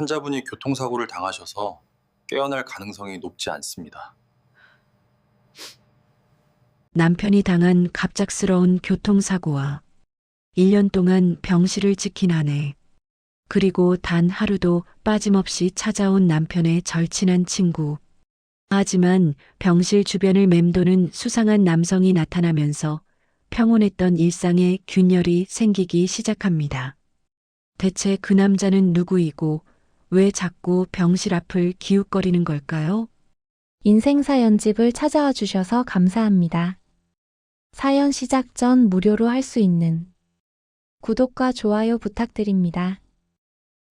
환자분이 교통사고를 당하셔서 깨어날 가능성이 높지 않습니다. 남편이 당한 갑작스러운 교통사고와 1년 동안 병실을 지킨 아내, 그리고 단 하루도 빠짐없이 찾아온 남편의 절친한 친구. 하지만 병실 주변을 맴도는 수상한 남성이 나타나면서 평온했던 일상에 균열이 생기기 시작합니다. 대체 그 남자는 누구이고 왜 자꾸 병실 앞을 기웃거리는 걸까요? 인생사연집을 찾아와 주셔서 감사합니다. 사연 시작 전 무료로 할 수 있는 구독과 좋아요 부탁드립니다.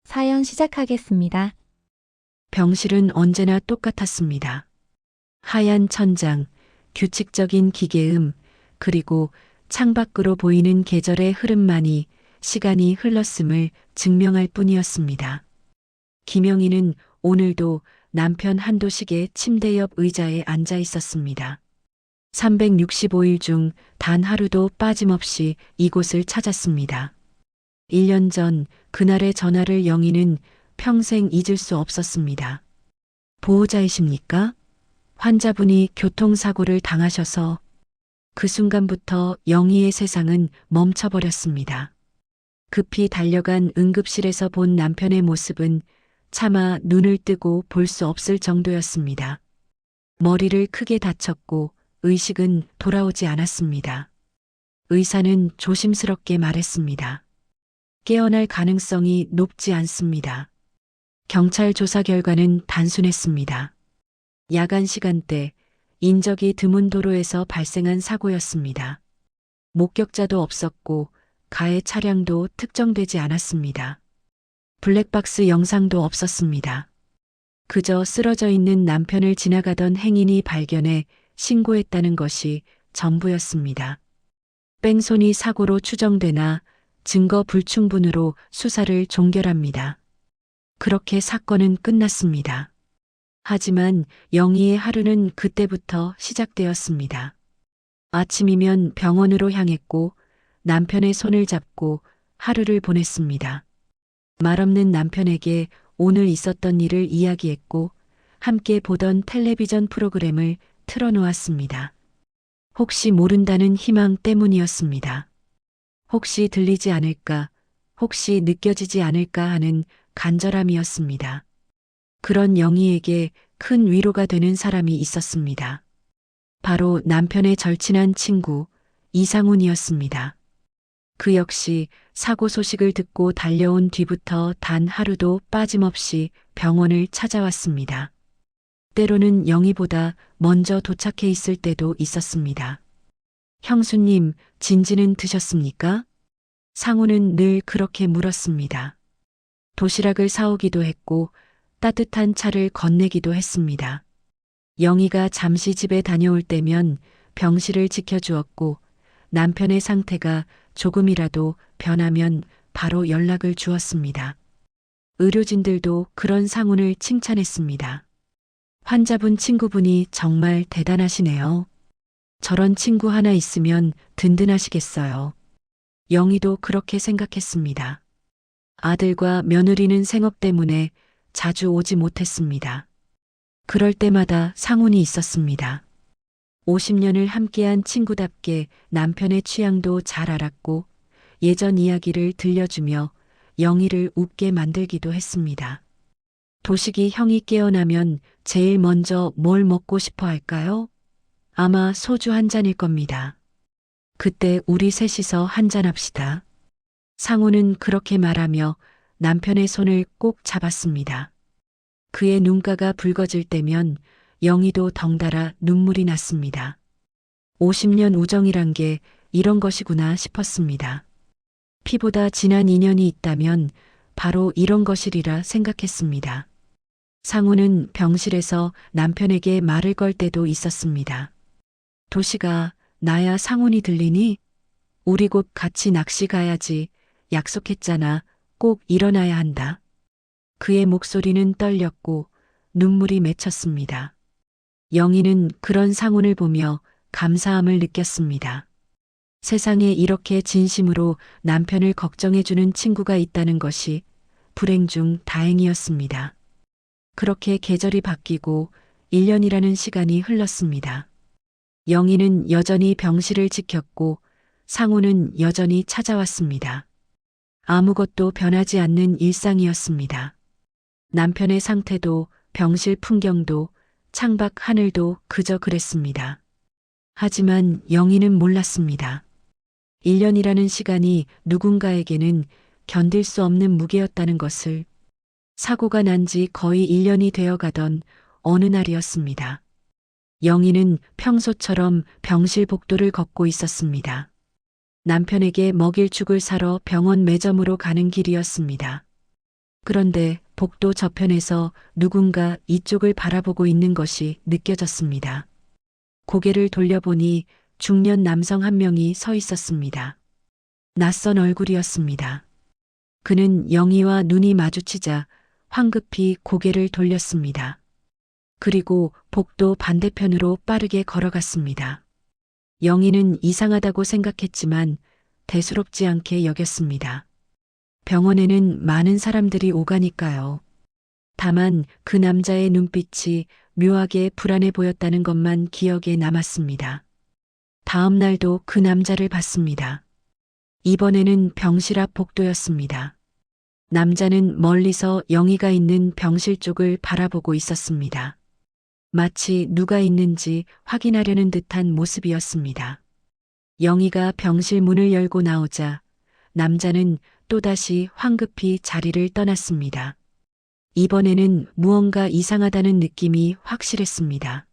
사연 시작하겠습니다. 병실은 언제나 똑같았습니다. 하얀 천장, 규칙적인 기계음, 그리고 창밖으로 보이는 계절의 흐름만이 시간이 흘렀음을 증명할 뿐이었습니다. 김영희는 오늘도 남편 한도식의 침대 옆 의자에 앉아 있었습니다. 365일 중 단 하루도 빠짐없이 이곳을 찾았습니다. 1년 전 그날의 전화를 영희는 평생 잊을 수 없었습니다. 보호자이십니까? 환자분이 교통사고를 당하셔서 그 순간부터 영희의 세상은 멈춰버렸습니다. 급히 달려간 응급실에서 본 남편의 모습은 차마 눈을 뜨고 볼 수 없을 정도였습니다. 머리를 크게 다쳤고 의식은 돌아오지 않았습니다. 의사는 조심스럽게 말했습니다. 깨어날 가능성이 높지 않습니다. 경찰 조사 결과는 단순했습니다. 야간 시간대, 인적이 드문 도로에서 발생한 사고였습니다. 목격자도 없었고 가해 차량도 특정되지 않았습니다. 블랙박스 영상도 없었습니다. 그저 쓰러져 있는 남편을 지나가던 행인이 발견해 신고했다는 것이 전부였습니다. 뺑소니 사고로 추정되나 증거 불충분으로 수사를 종결합니다. 그렇게 사건은 끝났습니다. 하지만 영희의 하루는 그때부터 시작되었습니다. 아침이면 병원으로 향했고 남편의 손을 잡고 하루를 보냈습니다. 말없는 남편에게 오늘 있었던 일을 이야기했고 함께 보던 텔레비전 프로그램을 틀어놓았습니다. 혹시 모른다는 희망 때문이었습니다. 혹시 들리지 않을까, 혹시 느껴지지 않을까 하는 간절함이었습니다. 그런 영희에게 큰 위로가 되는 사람이 있었습니다. 바로 남편의 절친한 친구 이상훈이었습니다. 그 역시 사고 소식을 듣고 달려온 뒤부터 단 하루도 빠짐없이 병원을 찾아왔습니다. 때로는 영희보다 먼저 도착해 있을 때도 있었습니다. 형수님, 진지는 드셨습니까? 상우는 늘 그렇게 물었습니다. 도시락을 사오기도 했고 따뜻한 차를 건네기도 했습니다. 영희가 잠시 집에 다녀올 때면 병실을 지켜주었고 남편의 상태가 조금이라도 변하면 바로 연락을 주었습니다. 의료진들도 그런 상훈을 칭찬했습니다. 환자분 친구분이 정말 대단하시네요. 저런 친구 하나 있으면 든든하시겠어요. 영희도 그렇게 생각했습니다. 아들과 며느리는 생업 때문에 자주 오지 못했습니다. 그럴 때마다 상훈이 있었습니다. 50년을 함께한 친구답게 남편의 취향도 잘 알았고 예전 이야기를 들려주며 영희를 웃게 만들기도 했습니다. 도식이 형이 깨어나면 제일 먼저 뭘 먹고 싶어 할까요? 아마 소주 한 잔일 겁니다. 그때 우리 셋이서 한잔합시다. 상우는 그렇게 말하며 남편의 손을 꼭 잡았습니다. 그의 눈가가 붉어질 때면 영희도 덩달아 눈물이 났습니다. 50년 우정이란 게 이런 것이구나 싶었습니다. 피보다 진한 인연이 있다면 바로 이런 것이리라 생각했습니다. 상우는 병실에서 남편에게 말을 걸 때도 있었습니다. 도시가 나야 상훈이 들리니? 우리 곧 같이 낚시 가야지. 약속했잖아. 꼭 일어나야 한다. 그의 목소리는 떨렸고 눈물이 맺혔습니다. 영희는 그런 상훈을 보며 감사함을 느꼈습니다. 세상에 이렇게 진심으로 남편을 걱정해주는 친구가 있다는 것이 불행 중 다행이었습니다. 그렇게 계절이 바뀌고 1년이라는 시간이 흘렀습니다. 영희는 여전히 병실을 지켰고 상우는 여전히 찾아왔습니다. 아무것도 변하지 않는 일상이었습니다. 남편의 상태도 병실 풍경도 창밖 하늘도 그저 그랬습니다. 하지만 영희는 몰랐습니다. 1년이라는 시간이 누군가에게는 견딜 수 없는 무게였다는 것을. 사고가 난 지 거의 1년이 되어 가던 어느 날이었습니다. 영희는 평소처럼 병실 복도를 걷고 있었습니다. 남편에게 먹일 죽을 사러 병원 매점으로 가는 길이었습니다. 그런데 복도 저편에서 누군가 이쪽을 바라보고 있는 것이 느껴졌습니다. 고개를 돌려보니 중년 남성 한 명이 서 있었습니다. 낯선 얼굴이었습니다. 그는 영희와 눈이 마주치자 황급히 고개를 돌렸습니다. 그리고 복도 반대편으로 빠르게 걸어갔습니다. 영희는 이상하다고 생각했지만 대수롭지 않게 여겼습니다. 병원에는 많은 사람들이 오가니까요. 다만 그 남자의 눈빛이 묘하게 불안해 보였다는 것만 기억에 남았습니다. 다음 날도 그 남자를 봤습니다. 이번에는 병실 앞 복도였습니다. 남자는 멀리서 영희가 있는 병실 쪽을 바라보고 있었습니다. 마치 누가 있는지 확인하려는 듯한 모습이었습니다. 영희가 병실 문을 열고 나오자 남자는 또다시 황급히 자리를 떠났습니다. 이번에는 무언가 이상하다는 느낌이 확실했습니다.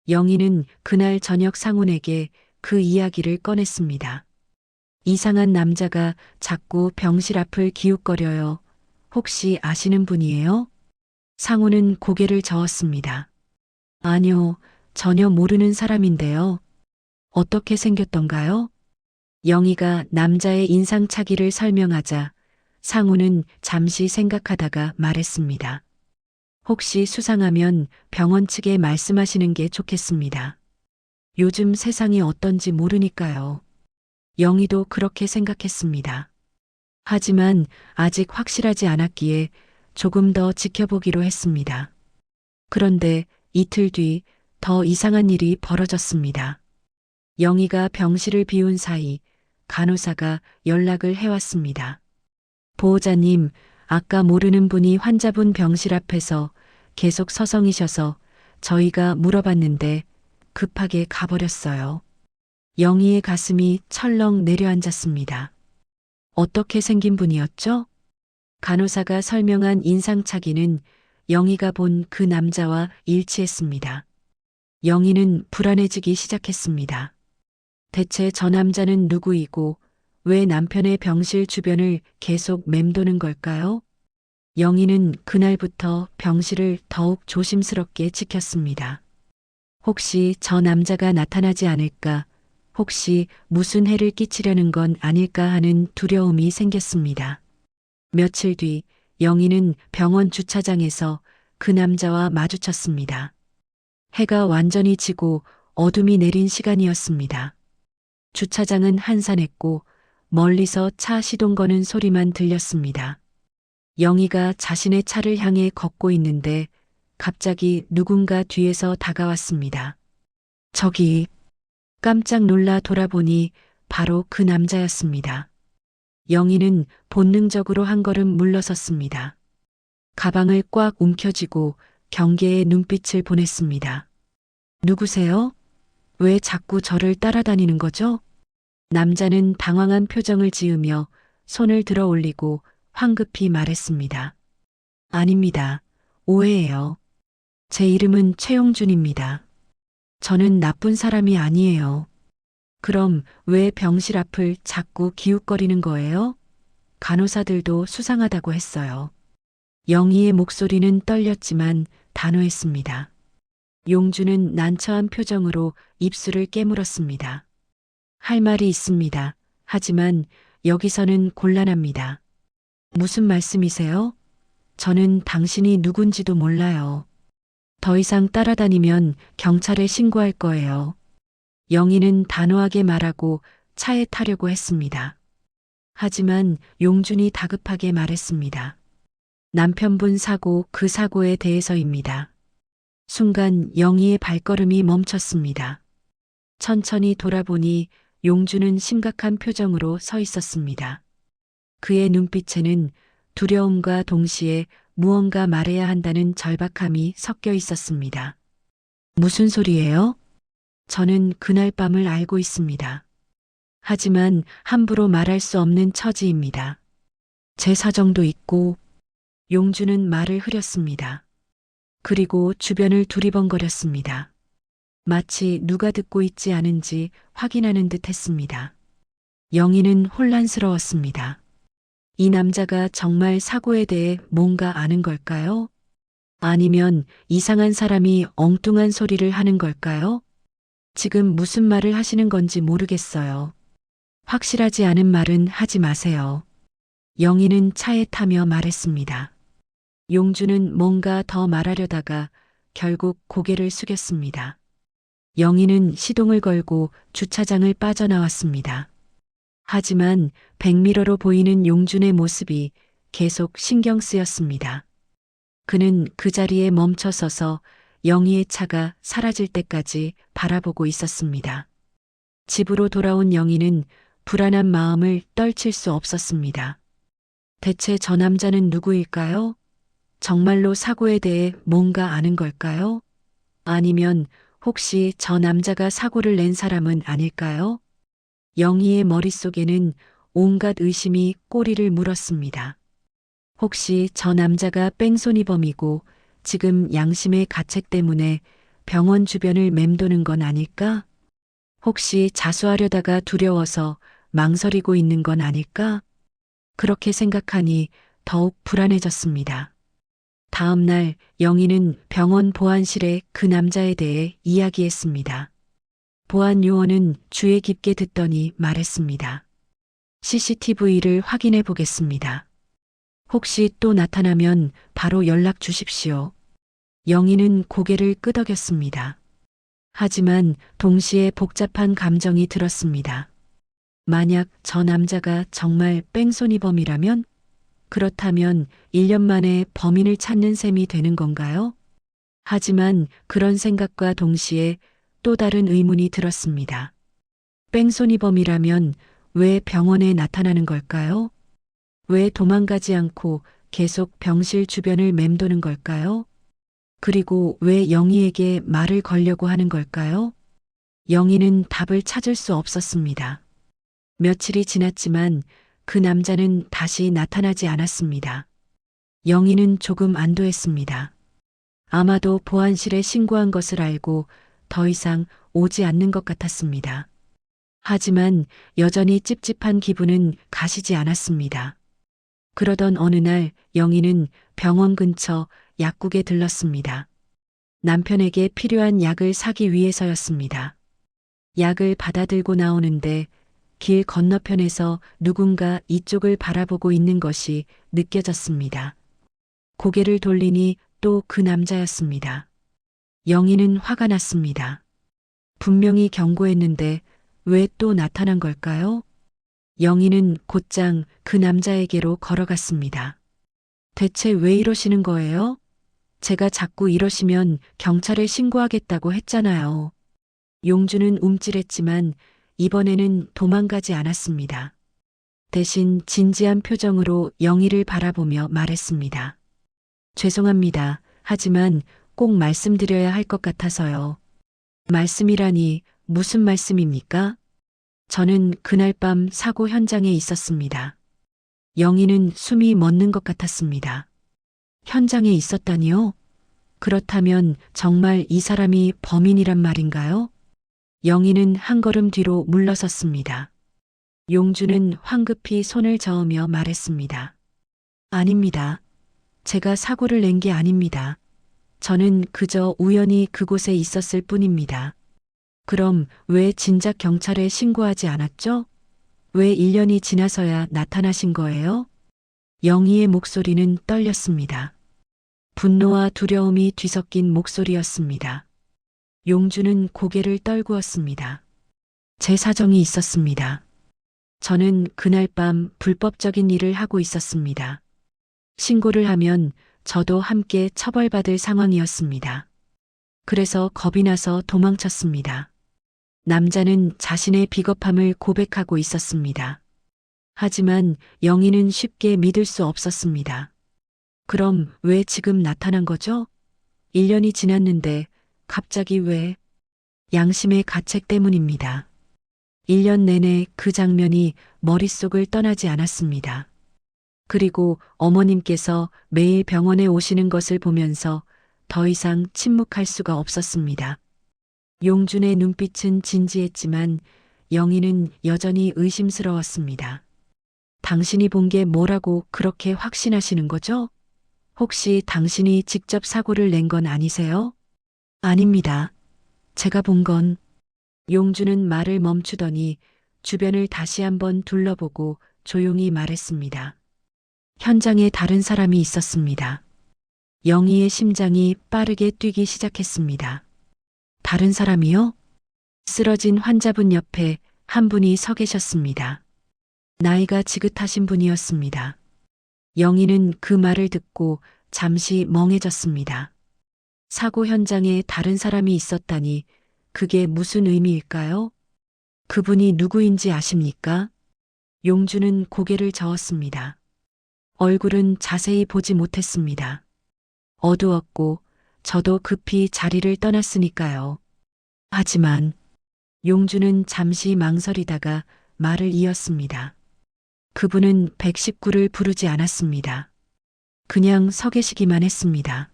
영희는 그날 저녁 상훈에게 그 이야기를 꺼냈습니다. 이상한 남자가 자꾸 병실 앞을 기웃거려요. 혹시 아시는 분이에요? 상훈은 고개를 저었습니다. 아니요, 전혀 모르는 사람인데요. 어떻게 생겼던가요? 영희가 남자의 인상착의를 설명하자 상우는 잠시 생각하다가 말했습니다. 혹시 수상하면 병원 측에 말씀하시는 게 좋겠습니다. 요즘 세상이 어떤지 모르니까요. 영희도 그렇게 생각했습니다. 하지만 아직 확실하지 않았기에 조금 더 지켜보기로 했습니다. 그런데 이틀 뒤 더 이상한 일이 벌어졌습니다. 영희가 병실을 비운 사이 간호사가 연락을 해왔습니다. 보호자님, 아까 모르는 분이 환자분 병실 앞에서 계속 서성이셔서 저희가 물어봤는데 급하게 가버렸어요. 영희의 가슴이 철렁 내려앉았습니다. 어떻게 생긴 분이었죠? 간호사가 설명한 인상착의는 영희가 본 그 남자와 일치했습니다. 영희는 불안해지기 시작했습니다. 대체 저 남자는 누구이고 왜 남편의 병실 주변을 계속 맴도는 걸까요? 영희는 그날부터 병실을 더욱 조심스럽게 지켰습니다. 혹시 저 남자가 나타나지 않을까, 혹시 무슨 해를 끼치려는 건 아닐까 하는 두려움이 생겼습니다. 며칠 뒤 영희는 병원 주차장에서 그 남자와 마주쳤습니다. 해가 완전히 지고 어둠이 내린 시간이었습니다. 주차장은 한산했고 멀리서 차 시동 거는 소리만 들렸습니다. 영희가 자신의 차를 향해 걷고 있는데 갑자기 누군가 뒤에서 다가왔습니다. 저기, 깜짝 놀라 돌아보니 바로 그 남자였습니다. 영희는 본능적으로 한 걸음 물러섰습니다. 가방을 꽉 움켜쥐고 경계의 눈빛을 보냈습니다. 누구세요? 왜 자꾸 저를 따라다니는 거죠? 남자는 당황한 표정을 지으며 손을 들어 올리고 황급히 말했습니다. 아닙니다. 오해예요. 제 이름은 최용준입니다. 저는 나쁜 사람이 아니에요. 그럼 왜 병실 앞을 자꾸 기웃거리는 거예요? 간호사들도 수상하다고 했어요. 영희의 목소리는 떨렸지만 단호했습니다. 용주는 난처한 표정으로 입술을 깨물었습니다. 할 말이 있습니다. 하지만 여기서는 곤란합니다. 무슨 말씀이세요? 저는 당신이 누군지도 몰라요. 더 이상 따라다니면 경찰에 신고할 거예요. 영희는 단호하게 말하고 차에 타려고 했습니다. 하지만 용준이 다급하게 말했습니다. 남편분 사고 그 사고에 대해서입니다. 순간 영희의 발걸음이 멈췄습니다. 천천히 돌아보니 용주는 심각한 표정으로 서 있었습니다. 그의 눈빛에는 두려움과 동시에 무언가 말해야 한다는 절박함이 섞여 있었습니다. 무슨 소리예요? 저는 그날 밤을 알고 있습니다. 하지만 함부로 말할 수 없는 처지입니다. 제 사정도 있고, 용주는 말을 흐렸습니다. 그리고 주변을 두리번거렸습니다. 마치 누가 듣고 있지 않은지 확인하는 듯 했습니다. 영희는 혼란스러웠습니다. 이 남자가 정말 사고에 대해 뭔가 아는 걸까요? 아니면 이상한 사람이 엉뚱한 소리를 하는 걸까요? 지금 무슨 말을 하시는 건지 모르겠어요. 확실하지 않은 말은 하지 마세요. 영희는 차에 타며 말했습니다. 용주는 뭔가 더 말하려다가 결국 고개를 숙였습니다. 영희는 시동을 걸고 주차장을 빠져나왔습니다. 하지만 백미러로 보이는 용준의 모습이 계속 신경 쓰였습니다. 그는 그 자리에 멈춰 서서 영희의 차가 사라질 때까지 바라보고 있었습니다. 집으로 돌아온 영희는 불안한 마음을 떨칠 수 없었습니다. 대체 저 남자는 누구일까요? 정말로 사고에 대해 뭔가 아는 걸까요? 아니면 혹시 저 남자가 사고를 낸 사람은 아닐까요? 영희의 머릿속에는 온갖 의심이 꼬리를 물었습니다. 혹시 저 남자가 뺑소니범이고 지금 양심의 가책 때문에 병원 주변을 맴도는 건 아닐까? 혹시 자수하려다가 두려워서 망설이고 있는 건 아닐까? 그렇게 생각하니 더욱 불안해졌습니다. 다음 날 영희는 병원 보안실에 그 남자에 대해 이야기했습니다. 보안 요원은 주의 깊게 듣더니 말했습니다. CCTV를 확인해 보겠습니다. 혹시 또 나타나면 바로 연락 주십시오. 영희는 고개를 끄덕였습니다. 하지만 동시에 복잡한 감정이 들었습니다. 만약 저 남자가 정말 뺑소니범이라면? 그렇다면 1년 만에 범인을 찾는 셈이 되는 건가요? 하지만 그런 생각과 동시에 또 다른 의문이 들었습니다. 뺑소니범이라면 왜 병원에 나타나는 걸까요? 왜 도망가지 않고 계속 병실 주변을 맴도는 걸까요? 그리고 왜 영희에게 말을 걸려고 하는 걸까요? 영희는 답을 찾을 수 없었습니다. 며칠이 지났지만 그 남자는 다시 나타나지 않았습니다. 영희는 조금 안도했습니다. 아마도 보안실에 신고한 것을 알고 더 이상 오지 않는 것 같았습니다. 하지만 여전히 찝찝한 기분은 가시지 않았습니다. 그러던 어느 날 영희는 병원 근처 약국에 들렀습니다. 남편에게 필요한 약을 사기 위해서였습니다. 약을 받아들고 나오는데 길 건너편에서 누군가 이쪽을 바라보고 있는 것이 느껴졌습니다. 고개를 돌리니 또 그 남자였습니다. 영희는 화가 났습니다. 분명히 경고했는데 왜 또 나타난 걸까요? 영희는 곧장 그 남자에게로 걸어갔습니다. 대체 왜 이러시는 거예요? 제가 자꾸 이러시면 경찰에 신고하겠다고 했잖아요. 용주는 움찔했지만 이번에는 도망가지 않았습니다. 대신 진지한 표정으로 영희를 바라보며 말했습니다. 죄송합니다. 하지만 꼭 말씀드려야 할 것 같아서요. 말씀이라니 무슨 말씀입니까? 저는 그날 밤 사고 현장에 있었습니다. 영희는 숨이 멎는 것 같았습니다. 현장에 있었다니요? 그렇다면 정말 이 사람이 범인이란 말인가요? 영희는 한 걸음 뒤로 물러섰습니다. 용주는 황급히 손을 저으며 말했습니다. 아닙니다. 제가 사고를 낸 게 아닙니다. 저는 그저 우연히 그곳에 있었을 뿐입니다. 그럼 왜 진작 경찰에 신고하지 않았죠? 왜 1년이 지나서야 나타나신 거예요? 영희의 목소리는 떨렸습니다. 분노와 두려움이 뒤섞인 목소리였습니다. 용주는 고개를 떨구었습니다. 제 사정이 있었습니다. 저는 그날 밤 불법적인 일을 하고 있었습니다. 신고를 하면 저도 함께 처벌받을 상황이었습니다. 그래서 겁이 나서 도망쳤습니다. 남자는 자신의 비겁함을 고백하고 있었습니다. 하지만 영희는 쉽게 믿을 수 없었습니다. 그럼 왜 지금 나타난 거죠? 1년이 지났는데 갑자기 왜? 양심의 가책 때문입니다. 1년 내내 그 장면이 머릿속을 떠나지 않았습니다. 그리고 어머님께서 매일 병원에 오시는 것을 보면서 더 이상 침묵할 수가 없었습니다. 용준의 눈빛은 진지했지만 영희는 여전히 의심스러웠습니다. 당신이 본 게 뭐라고 그렇게 확신하시는 거죠? 혹시 당신이 직접 사고를 낸 건 아니세요? 아닙니다. 제가 본 건 용준은 말을 멈추더니 주변을 다시 한번 둘러보고 조용히 말했습니다. 현장에 다른 사람이 있었습니다. 영희의 심장이 빠르게 뛰기 시작했습니다. 다른 사람이요? 쓰러진 환자분 옆에 한 분이 서 계셨습니다. 나이가 지긋하신 분이었습니다. 영희는 그 말을 듣고 잠시 멍해졌습니다. 사고 현장에 다른 사람이 있었다니 그게 무슨 의미일까요? 그분이 누구인지 아십니까? 용준은 고개를 저었습니다. 얼굴은 자세히 보지 못했습니다. 어두웠고 저도 급히 자리를 떠났으니까요. 하지만 용준은 잠시 망설이다가 말을 이었습니다. 그분은 119를 부르지 않았습니다. 그냥 서 계시기만 했습니다.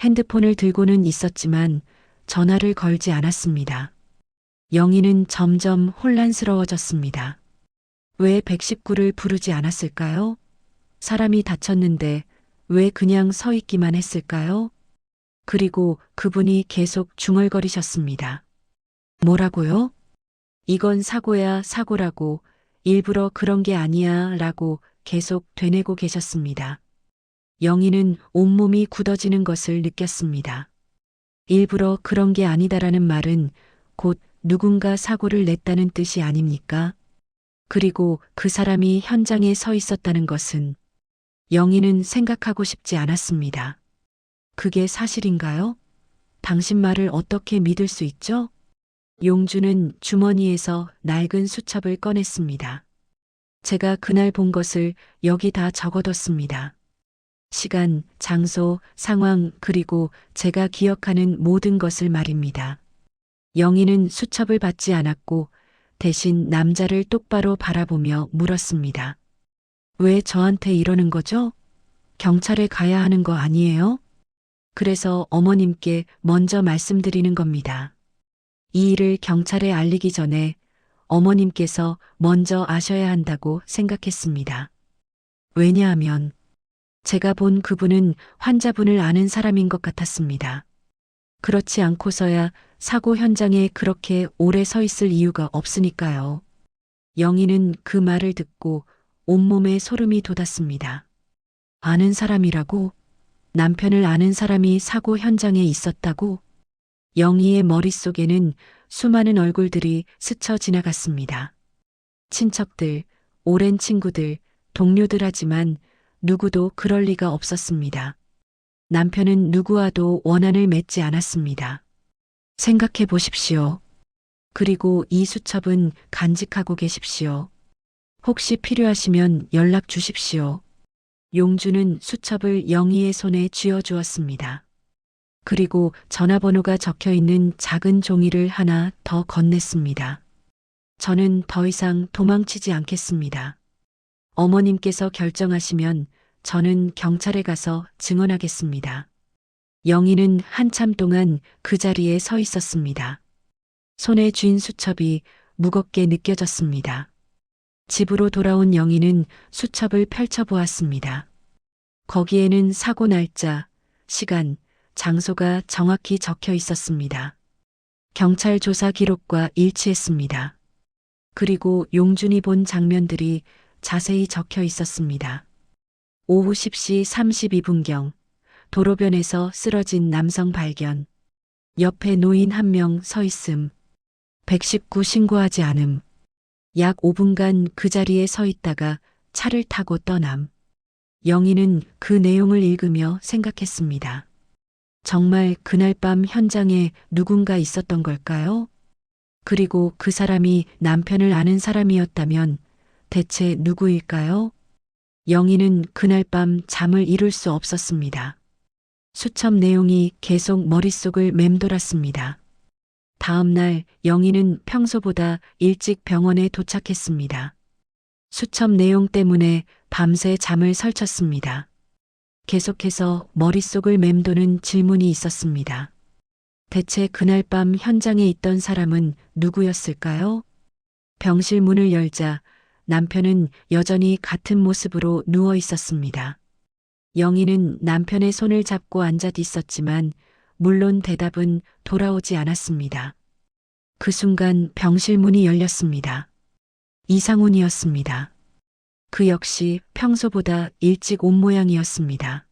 핸드폰을 들고는 있었지만 전화를 걸지 않았습니다. 영희는 점점 혼란스러워졌습니다. 왜 119를 부르지 않았을까요? 사람이 다쳤는데 왜 그냥 서 있기만 했을까요? 그리고 그분이 계속 중얼거리셨습니다. 뭐라고요? 이건 사고야, 사고라고. 일부러 그런 게 아니야 라고 계속 되뇌고 계셨습니다. 영희는 온몸이 굳어지는 것을 느꼈습니다. 일부러 그런 게 아니다라는 말은 곧 누군가 사고를 냈다는 뜻이 아닙니까? 그리고 그 사람이 현장에 서 있었다는 것은 영희는 생각하고 싶지 않았습니다. 그게 사실인가요? 당신 말을 어떻게 믿을 수 있죠? 용준은 주머니에서 낡은 수첩을 꺼냈습니다. 제가 그날 본 것을 여기 다 적어뒀습니다. 시간, 장소, 상황, 그리고 제가 기억하는 모든 것을 말입니다. 영희는 수첩을 받지 않았고 대신 남자를 똑바로 바라보며 물었습니다. 왜 저한테 이러는 거죠? 경찰에 가야 하는 거 아니에요? 그래서 어머님께 먼저 말씀드리는 겁니다. 이 일을 경찰에 알리기 전에 어머님께서 먼저 아셔야 한다고 생각했습니다. 왜냐하면 제가 본 그분은 환자분을 아는 사람인 것 같았습니다. 그렇지 않고서야 사고 현장에 그렇게 오래 서 있을 이유가 없으니까요. 영희는 그 말을 듣고 온몸에 소름이 돋았습니다. 아는 사람이라고? 남편을 아는 사람이 사고 현장에 있었다고? 영희의 머릿속에는 수많은 얼굴들이 스쳐 지나갔습니다. 친척들, 오랜 친구들, 동료들 하지만 누구도 그럴 리가 없었습니다. 남편은 누구와도 원한을 맺지 않았습니다. 생각해 보십시오. 그리고 이 수첩은 간직하고 계십시오. 혹시 필요하시면 연락 주십시오. 용준은 수첩을 영희의 손에 쥐어주었습니다. 그리고 전화번호가 적혀 있는 작은 종이를 하나 더 건넸습니다. 저는 더 이상 도망치지 않겠습니다. 어머님께서 결정하시면 저는 경찰에 가서 증언하겠습니다. 영희는 한참 동안 그 자리에 서 있었습니다. 손에 쥔 수첩이 무겁게 느껴졌습니다. 집으로 돌아온 영희는 수첩을 펼쳐보았습니다. 거기에는 사고 날짜, 시간, 장소가 정확히 적혀 있었습니다. 경찰 조사 기록과 일치했습니다. 그리고 용준이 본 장면들이 자세히 적혀 있었습니다. 오후 10시 32분경 도로변에서 쓰러진 남성 발견. 옆에 노인 한 명 서 있음. 119 신고하지 않음. 약 5분간 그 자리에 서 있다가 차를 타고 떠남. 영희는 그 내용을 읽으며 생각했습니다. 정말 그날 밤 현장에 누군가 있었던 걸까요? 그리고 그 사람이 남편을 아는 사람이었다면 대체 누구일까요? 영희는 그날 밤 잠을 이룰 수 없었습니다. 수첩 내용이 계속 머릿속을 맴돌았습니다. 다음 날 영희는 평소보다 일찍 병원에 도착했습니다. 수첩 내용 때문에 밤새 잠을 설쳤습니다. 계속해서 머릿속을 맴도는 질문이 있었습니다. 대체 그날 밤 현장에 있던 사람은 누구였을까요? 병실 문을 열자 남편은 여전히 같은 모습으로 누워 있었습니다. 영희는 남편의 손을 잡고 앉아 있었지만 물론 대답은 돌아오지 않았습니다. 그 순간 병실 문이 열렸습니다. 이상훈이었습니다. 그 역시 평소보다 일찍 온 모양이었습니다.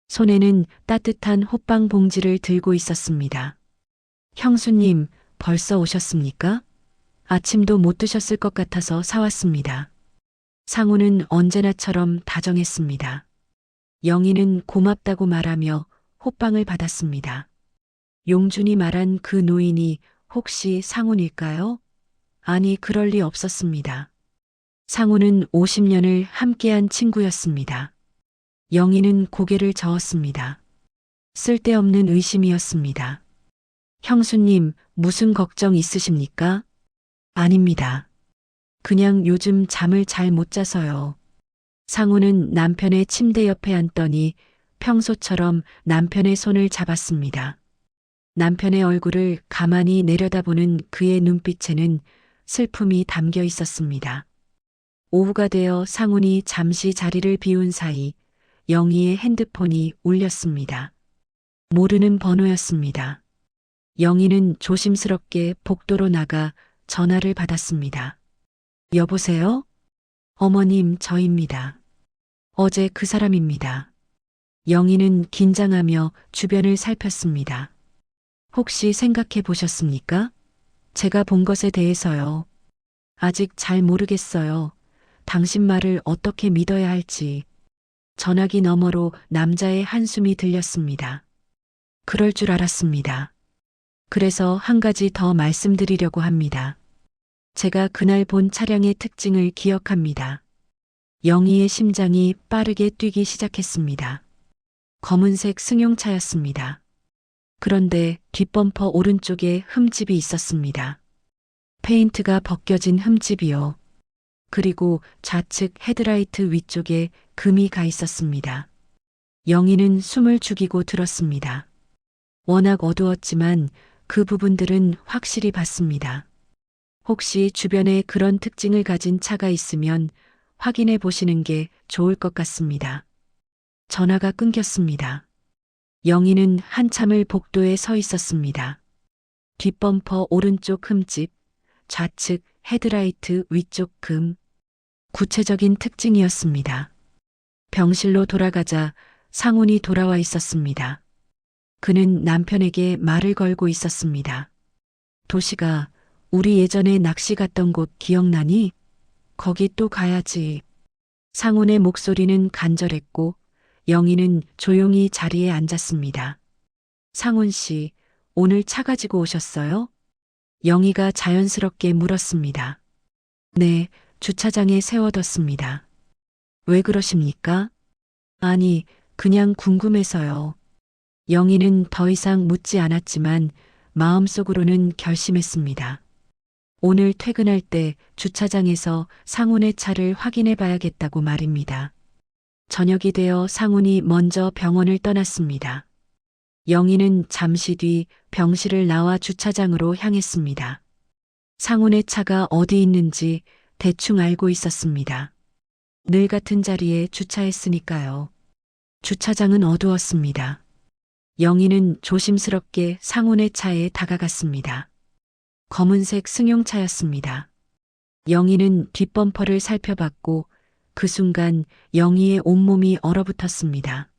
손에는 따뜻한 호빵 봉지를 들고 있었습니다. 형수님, 벌써 오셨습니까? 아침도 못 드셨을 것 같아서 사왔습니다. 상우는 언제나처럼 다정했습니다. 영희는 고맙다고 말하며 호빵을 받았습니다. 용준이 말한 그 노인이 혹시 상훈일까요? 아니, 그럴 리 없었습니다. 상우는 50년을 함께한 친구였습니다. 영희는 고개를 저었습니다. 쓸데없는 의심이었습니다. 형수님, 무슨 걱정 있으십니까? 아닙니다. 그냥 요즘 잠을 잘 못 자서요. 상우는 남편의 침대 옆에 앉더니 평소처럼 남편의 손을 잡았습니다. 남편의 얼굴을 가만히 내려다보는 그의 눈빛에는 슬픔이 담겨 있었습니다. 오후가 되어 상훈이 잠시 자리를 비운 사이 영희의 핸드폰이 울렸습니다. 모르는 번호였습니다. 영희는 조심스럽게 복도로 나가 전화를 받았습니다. 여보세요? 어머님, 저입니다. 어제 그 사람입니다. 영희는 긴장하며 주변을 살폈습니다. 혹시 생각해 보셨습니까? 제가 본 것에 대해서요. 아직 잘 모르겠어요. 당신 말을 어떻게 믿어야 할지. 전화기 너머로 남자의 한숨이 들렸습니다. 그럴 줄 알았습니다. 그래서 한 가지 더 말씀드리려고 합니다. 제가 그날 본 차량의 특징을 기억합니다. 영희의 심장이 빠르게 뛰기 시작했습니다. 검은색 승용차였습니다. 그런데 뒷범퍼 오른쪽에 흠집이 있었습니다. 페인트가 벗겨진 흠집이요. 그리고 좌측 헤드라이트 위쪽에 금이 가 있었습니다. 영희는 숨을 죽이고 들었습니다. 워낙 어두웠지만 그 부분들은 확실히 봤습니다. 혹시 주변에 그런 특징을 가진 차가 있으면 확인해 보시는 게 좋을 것 같습니다. 전화가 끊겼습니다. 영희는 한참을 복도에 서 있었습니다. 뒷범퍼 오른쪽 흠집, 좌측 헤드라이트 위쪽 금. 구체적인 특징이었습니다. 병실로 돌아가자 상훈이 돌아와 있었습니다. 그는 남편에게 말을 걸고 있었습니다. 도시가, 우리 예전에 낚시 갔던 곳 기억나니? 거기 또 가야지. 상훈의 목소리는 간절했고 영희는 조용히 자리에 앉았습니다. 상훈 씨, 오늘 차 가지고 오셨어요? 영희가 자연스럽게 물었습니다. 네, 주차장에 세워뒀습니다. 왜 그러십니까? 아니, 그냥 궁금해서요. 영희는 더 이상 묻지 않았지만 마음속으로는 결심했습니다. 오늘 퇴근할 때 주차장에서 상훈의 차를 확인해 봐야겠다고 말입니다. 저녁이 되어 상훈이 먼저 병원을 떠났습니다. 영희는 잠시 뒤 병실을 나와 주차장으로 향했습니다. 상훈의 차가 어디 있는지 대충 알고 있었습니다. 늘 같은 자리에 주차했으니까요. 주차장은 어두웠습니다. 영희는 조심스럽게 상훈의 차에 다가갔습니다. 검은색 승용차였습니다. 영희는 뒷범퍼를 살펴봤고 그 순간 영희의 온몸이 얼어붙었습니다.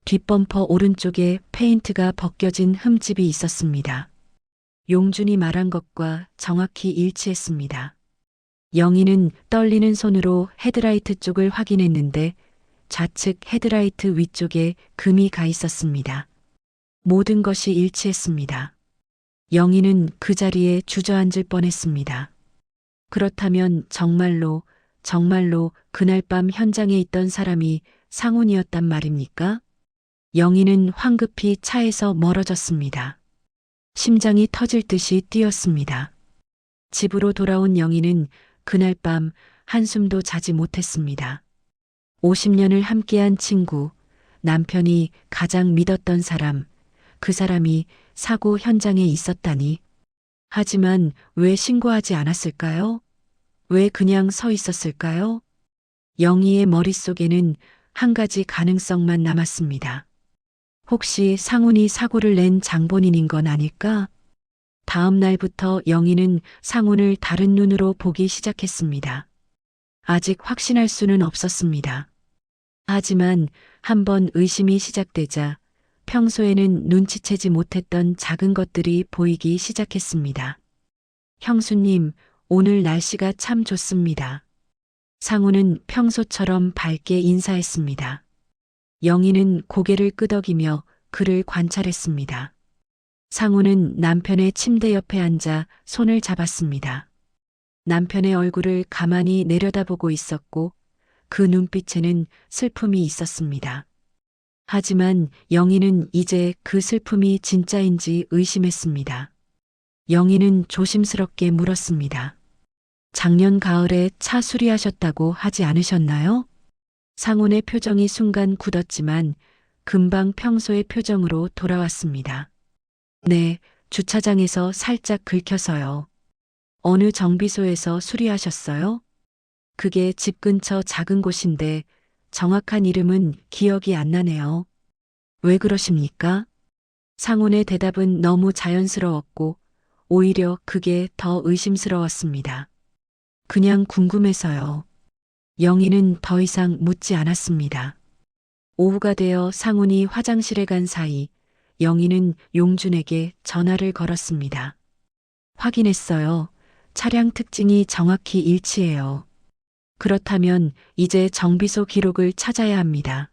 뒷범퍼 오른쪽에 페인트가 벗겨진 흠집이 있었습니다. 용준이 말한 것과 정확히 일치했습니다. 영희는 떨리는 손으로 헤드라이트 쪽을 확인했는데 좌측 헤드라이트 위쪽에 금이 가 있었습니다. 모든 것이 일치했습니다. 영희는 그 자리에 주저앉을 뻔했습니다. 그렇다면 정말로 그날 밤 현장에 있던 사람이 상훈이었단 말입니까? 영희는 황급히 차에서 멀어졌습니다. 심장이 터질 듯이 뛰었습니다. 집으로 돌아온 영희는 그날 밤 한숨도 자지 못했습니다. 50년을 함께한 친구, 남편이 가장 믿었던 사람, 그 사람이 사고 현장에 있었다니. 하지만 왜 신고하지 않았을까요? 왜 그냥 서 있었을까요? 영희의 머릿속에는 한 가지 가능성만 남았습니다. 혹시 상훈이 사고를 낸 장본인인 건 아닐까? 다음 날부터 영희는 상훈을 다른 눈으로 보기 시작했습니다. 아직 확신할 수는 없었습니다. 하지만 한번 의심이 시작되자 평소에는 눈치채지 못했던 작은 것들이 보이기 시작했습니다. 형수님, 오늘 날씨가 참 좋습니다. 상훈은 평소처럼 밝게 인사했습니다. 영희는 고개를 끄덕이며 그를 관찰했습니다. 상훈은 남편의 침대 옆에 앉아 손을 잡았습니다. 남편의 얼굴을 가만히 내려다보고 있었고 그 눈빛에는 슬픔이 있었습니다. 하지만 영희는 이제 그 슬픔이 진짜인지 의심했습니다. 영희는 조심스럽게 물었습니다. 작년 가을에 차 수리하셨다고 하지 않으셨나요? 상훈의 표정이 순간 굳었지만 금방 평소의 표정으로 돌아왔습니다. 네, 주차장에서 살짝 긁혀서요. 어느 정비소에서 수리하셨어요? 그게 집 근처 작은 곳인데 정확한 이름은 기억이 안 나네요. 왜 그러십니까? 상훈의 대답은 너무 자연스러웠고 오히려 그게 더 의심스러웠습니다. 그냥 궁금해서요. 영희는 더 이상 묻지 않았습니다. 오후가 되어 상훈이 화장실에 간 사이 영희는 용준에게 전화를 걸었습니다. 확인했어요. 차량 특징이 정확히 일치해요. 그렇다면 이제 정비소 기록을 찾아야 합니다.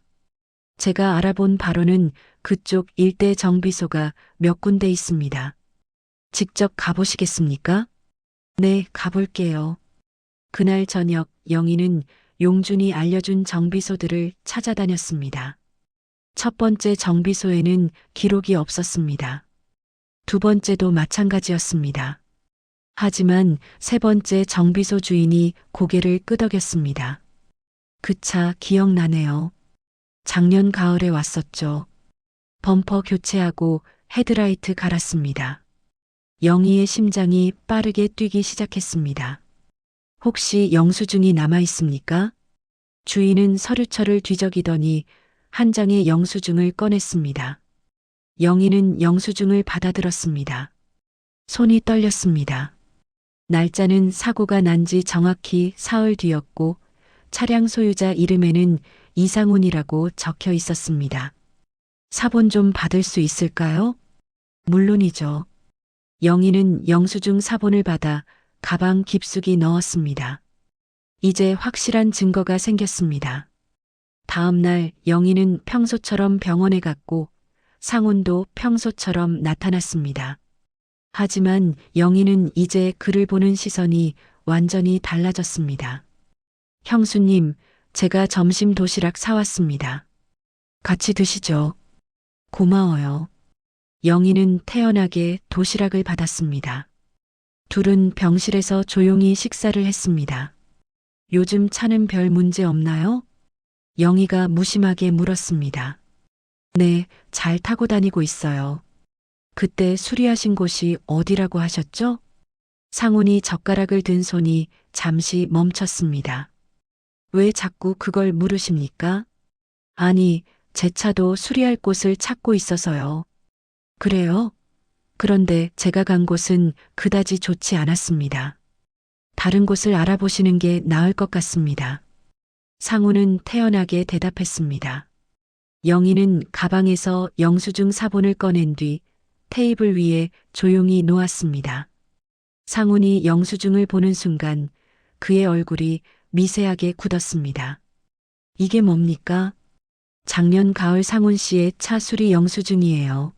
제가 알아본 바로는 그쪽 일대 정비소가 몇 군데 있습니다. 직접 가보시겠습니까? 네, 가볼게요. 그날 저녁 영희는 용준이 알려준 정비소들을 찾아다녔습니다. 첫 번째 정비소에는 기록이 없었습니다. 두 번째도 마찬가지였습니다. 하지만 세 번째 정비소 주인이 고개를 끄덕였습니다. 그 차 기억나네요. 작년 가을에 왔었죠. 범퍼 교체하고 헤드라이트 갈았습니다. 영희의 심장이 빠르게 뛰기 시작했습니다. 혹시 영수증이 남아 있습니까? 주인은 서류철을 뒤적이더니 한 장의 영수증을 꺼냈습니다. 영희는 영수증을 받아들었습니다. 손이 떨렸습니다. 날짜는 사고가 난 지 정확히 사흘 뒤였고 차량 소유자 이름에는 이상훈이라고 적혀 있었습니다. 사본 좀 받을 수 있을까요? 물론이죠. 영희는 영수증 사본을 받아 가방 깊숙이 넣었습니다. 이제 확실한 증거가 생겼습니다. 다음 날 영희는 평소처럼 병원에 갔고 상훈도 평소처럼 나타났습니다. 하지만 영희는 이제 그를 보는 시선이 완전히 달라졌습니다. 형수님, 제가 점심 도시락 사왔습니다. 같이 드시죠. 고마워요. 영희는 태연하게 도시락을 받았습니다. 둘은 병실에서 조용히 식사를 했습니다. 요즘 차는 별 문제 없나요? 영희가 무심하게 물었습니다. 네, 잘 타고 다니고 있어요. 그때 수리하신 곳이 어디라고 하셨죠? 상훈이 젓가락을 든 손이 잠시 멈췄습니다. 왜 자꾸 그걸 물으십니까? 아니, 제 차도 수리할 곳을 찾고 있어서요. 그래요? 그런데 제가 간 곳은 그다지 좋지 않았습니다. 다른 곳을 알아보시는 게 나을 것 같습니다. 상훈은 태연하게 대답했습니다. 영희는 가방에서 영수증 사본을 꺼낸 뒤 테이블 위에 조용히 놓았습니다. 상훈이 영수증을 보는 순간 그의 얼굴이 미세하게 굳었습니다. 이게 뭡니까? 작년 가을 상훈 씨의 차 수리 영수증이에요.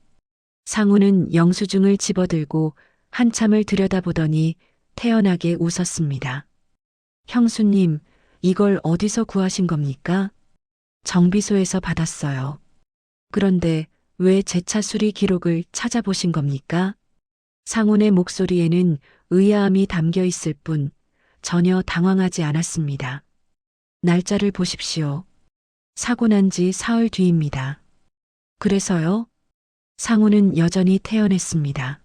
상훈은 영수증을 집어들고 한참을 들여다보더니 태연하게 웃었습니다. 형수님, 이걸 어디서 구하신 겁니까? 정비소에서 받았어요. 그런데 왜 제 차 수리 기록을 찾아보신 겁니까? 상훈의 목소리에는 의아함이 담겨 있을 뿐 전혀 당황하지 않았습니다. 날짜를 보십시오. 사고 난 지 사흘 뒤입니다. 그래서요? 상훈은 여전히 태연했습니다.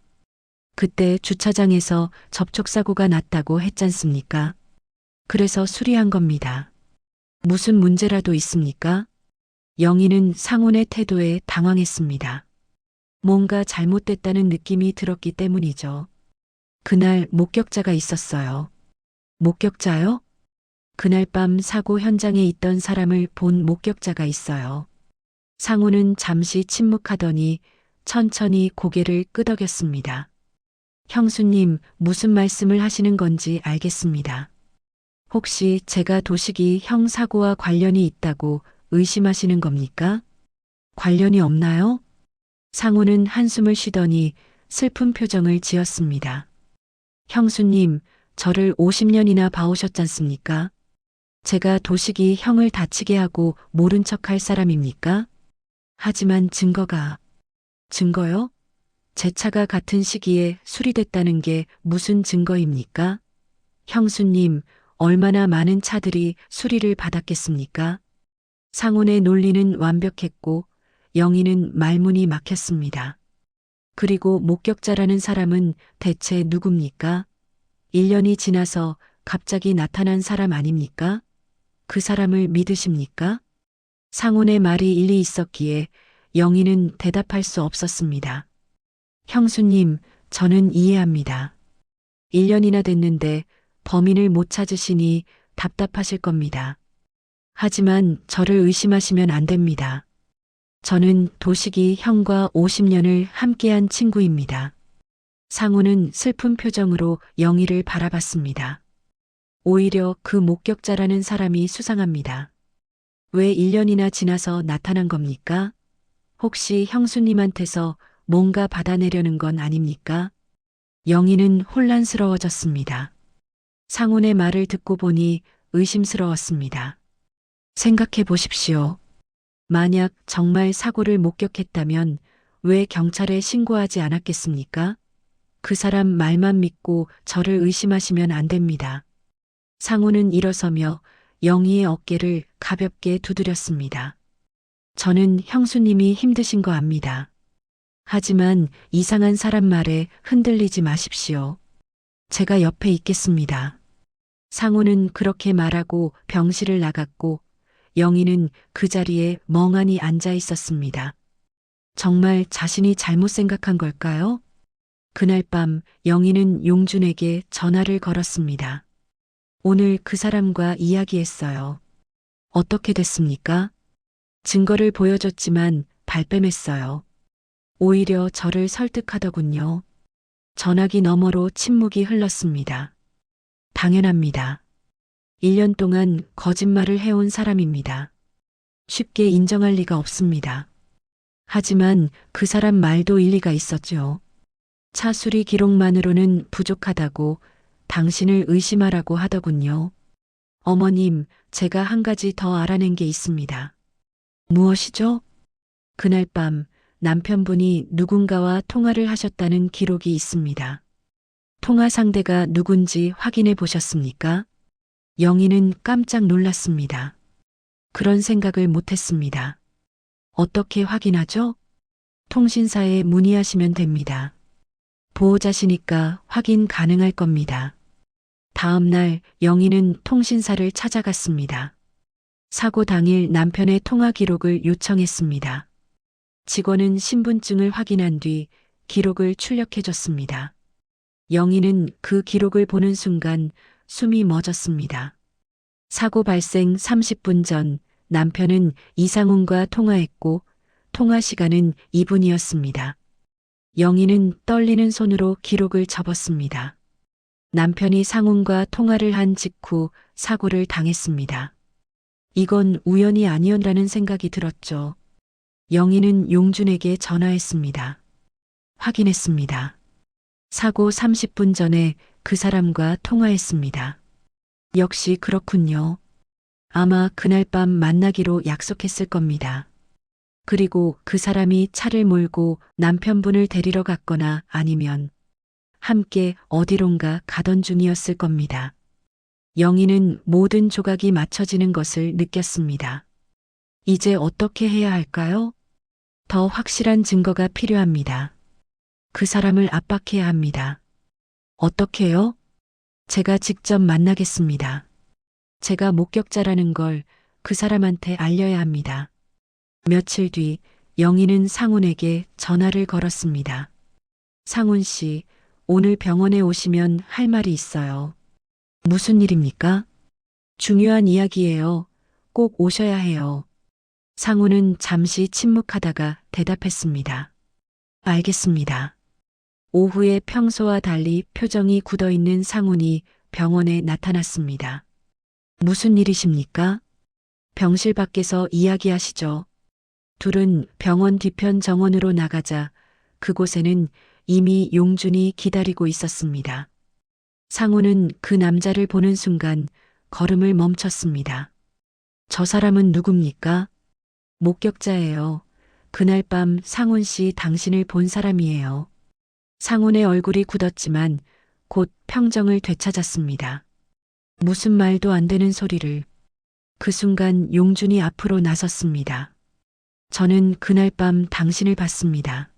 그때 주차장에서 접촉사고가 났다고 했잖습니까? 그래서 수리한 겁니다. 무슨 문제라도 있습니까? 영희는 상훈의 태도에 당황했습니다. 뭔가 잘못됐다는 느낌이 들었기 때문이죠. 그날 목격자가 있었어요. 목격자요? 그날 밤 사고 현장에 있던 사람을 본 목격자가 있어요. 상훈은 잠시 침묵하더니 천천히 고개를 끄덕였습니다. 형수님, 무슨 말씀을 하시는 건지 알겠습니다. 혹시 제가 도식이 형 사고와 관련이 있다고 의심하시는 겁니까? 관련이 없나요? 상훈은 한숨을 쉬더니 슬픈 표정을 지었습니다. 형수님, 저를 50년이나 봐오셨잖습니까? 제가 도식이 형을 다치게 하고 모른 척할 사람입니까? 하지만 증거요? 제 차가 같은 시기에 수리됐다는 게 무슨 증거입니까? 형수님, 얼마나 많은 차들이 수리를 받았겠습니까? 상훈의 논리는 완벽했고 영희는 말문이 막혔습니다. 그리고 목격자라는 사람은 대체 누굽니까? 1년이 지나서 갑자기 나타난 사람 아닙니까? 그 사람을 믿으십니까? 상훈의 말이 일리 있었기에 영희는 대답할 수 없었습니다. 형수님, 저는 이해합니다. 1년이나 됐는데 범인을 못 찾으시니 답답하실 겁니다. 하지만 저를 의심하시면 안 됩니다. 저는 도식이 형과 50년을 함께한 친구입니다. 상훈은 슬픈 표정으로 영희를 바라봤습니다. 오히려 그 목격자라는 사람이 수상합니다. 왜 1년이나 지나서 나타난 겁니까? 혹시 형수님한테서 뭔가 받아내려는 건 아닙니까? 영희는 혼란스러워졌습니다. 상훈의 말을 듣고 보니 의심스러웠습니다. 생각해 보십시오. 만약 정말 사고를 목격했다면 왜 경찰에 신고하지 않았겠습니까? 그 사람 말만 믿고 저를 의심하시면 안 됩니다. 상훈은 일어서며 영희의 어깨를 가볍게 두드렸습니다. 저는 형수님이 힘드신 거 압니다. 하지만 이상한 사람 말에 흔들리지 마십시오. 제가 옆에 있겠습니다. 상훈은 그렇게 말하고 병실을 나갔고 영희는 그 자리에 멍하니 앉아 있었습니다. 정말 자신이 잘못 생각한 걸까요? 그날 밤 영희는 용준에게 전화를 걸었습니다. 오늘 그 사람과 이야기했어요. 어떻게 됐습니까? 증거를 보여줬지만 발뺌했어요. 오히려 저를 설득하더군요. 전화기 너머로 침묵이 흘렀습니다. 당연합니다. 1년 동안 거짓말을 해온 사람입니다. 쉽게 인정할 리가 없습니다. 하지만 그 사람 말도 일리가 있었죠. 차 수리 기록만으로는 부족하다고 당신을 의심하라고 하더군요. 어머님, 제가 한 가지 더 알아낸 게 있습니다. 무엇이죠? 그날 밤 남편분이 누군가와 통화를 하셨다는 기록이 있습니다. 통화 상대가 누군지 확인해 보셨습니까? 영희는 깜짝 놀랐습니다. 그런 생각을 못했습니다. 어떻게 확인하죠? 통신사에 문의하시면 됩니다. 보호자시니까 확인 가능할 겁니다. 다음 날 영희는 통신사를 찾아갔습니다. 사고 당일 남편의 통화 기록을 요청했습니다. 직원은 신분증을 확인한 뒤 기록을 출력해줬습니다. 영희는 그 기록을 보는 순간 숨이 멎었습니다. 사고 발생 30분 전 남편은 이상훈과 통화했고 통화 시간은 2분이었습니다. 영희는 떨리는 손으로 기록을 접었습니다. 남편이 상훈과 통화를 한 직후 사고를 당했습니다. 이건 우연이 아니었라는 생각이 들었죠. 영희는 용준에게 전화했습니다. 확인했습니다. 사고 30분 전에 그 사람과 통화했습니다. 역시 그렇군요. 아마 그날 밤 만나기로 약속했을 겁니다. 그리고 그 사람이 차를 몰고 남편분을 데리러 갔거나 아니면 함께 어디론가 가던 중이었을 겁니다. 영희는 모든 조각이 맞춰지는 것을 느꼈습니다. 이제 어떻게 해야 할까요? 더 확실한 증거가 필요합니다. 그 사람을 압박해야 합니다. 어떻게요? 제가 직접 만나겠습니다. 제가 목격자라는 걸 그 사람한테 알려야 합니다. 며칠 뒤 영희는 상훈에게 전화를 걸었습니다. 상훈 씨, 오늘 병원에 오시면 할 말이 있어요. 무슨 일입니까? 중요한 이야기예요. 꼭 오셔야 해요. 상훈은 잠시 침묵하다가 대답했습니다. 알겠습니다. 오후에 평소와 달리 표정이 굳어있는 상훈이 병원에 나타났습니다. 무슨 일이십니까? 병실 밖에서 이야기하시죠. 둘은 병원 뒤편 정원으로 나가자 그곳에는 이미 용준이 기다리고 있었습니다. 상훈은 그 남자를 보는 순간 걸음을 멈췄습니다. 저 사람은 누굽니까? 목격자예요. 그날 밤 상훈 씨 당신을 본 사람이에요. 상훈의 얼굴이 굳었지만 곧 평정을 되찾았습니다. 무슨 말도 안 되는 소리를. 그 순간 용준이 앞으로 나섰습니다. 저는 그날 밤 당신을 봤습니다.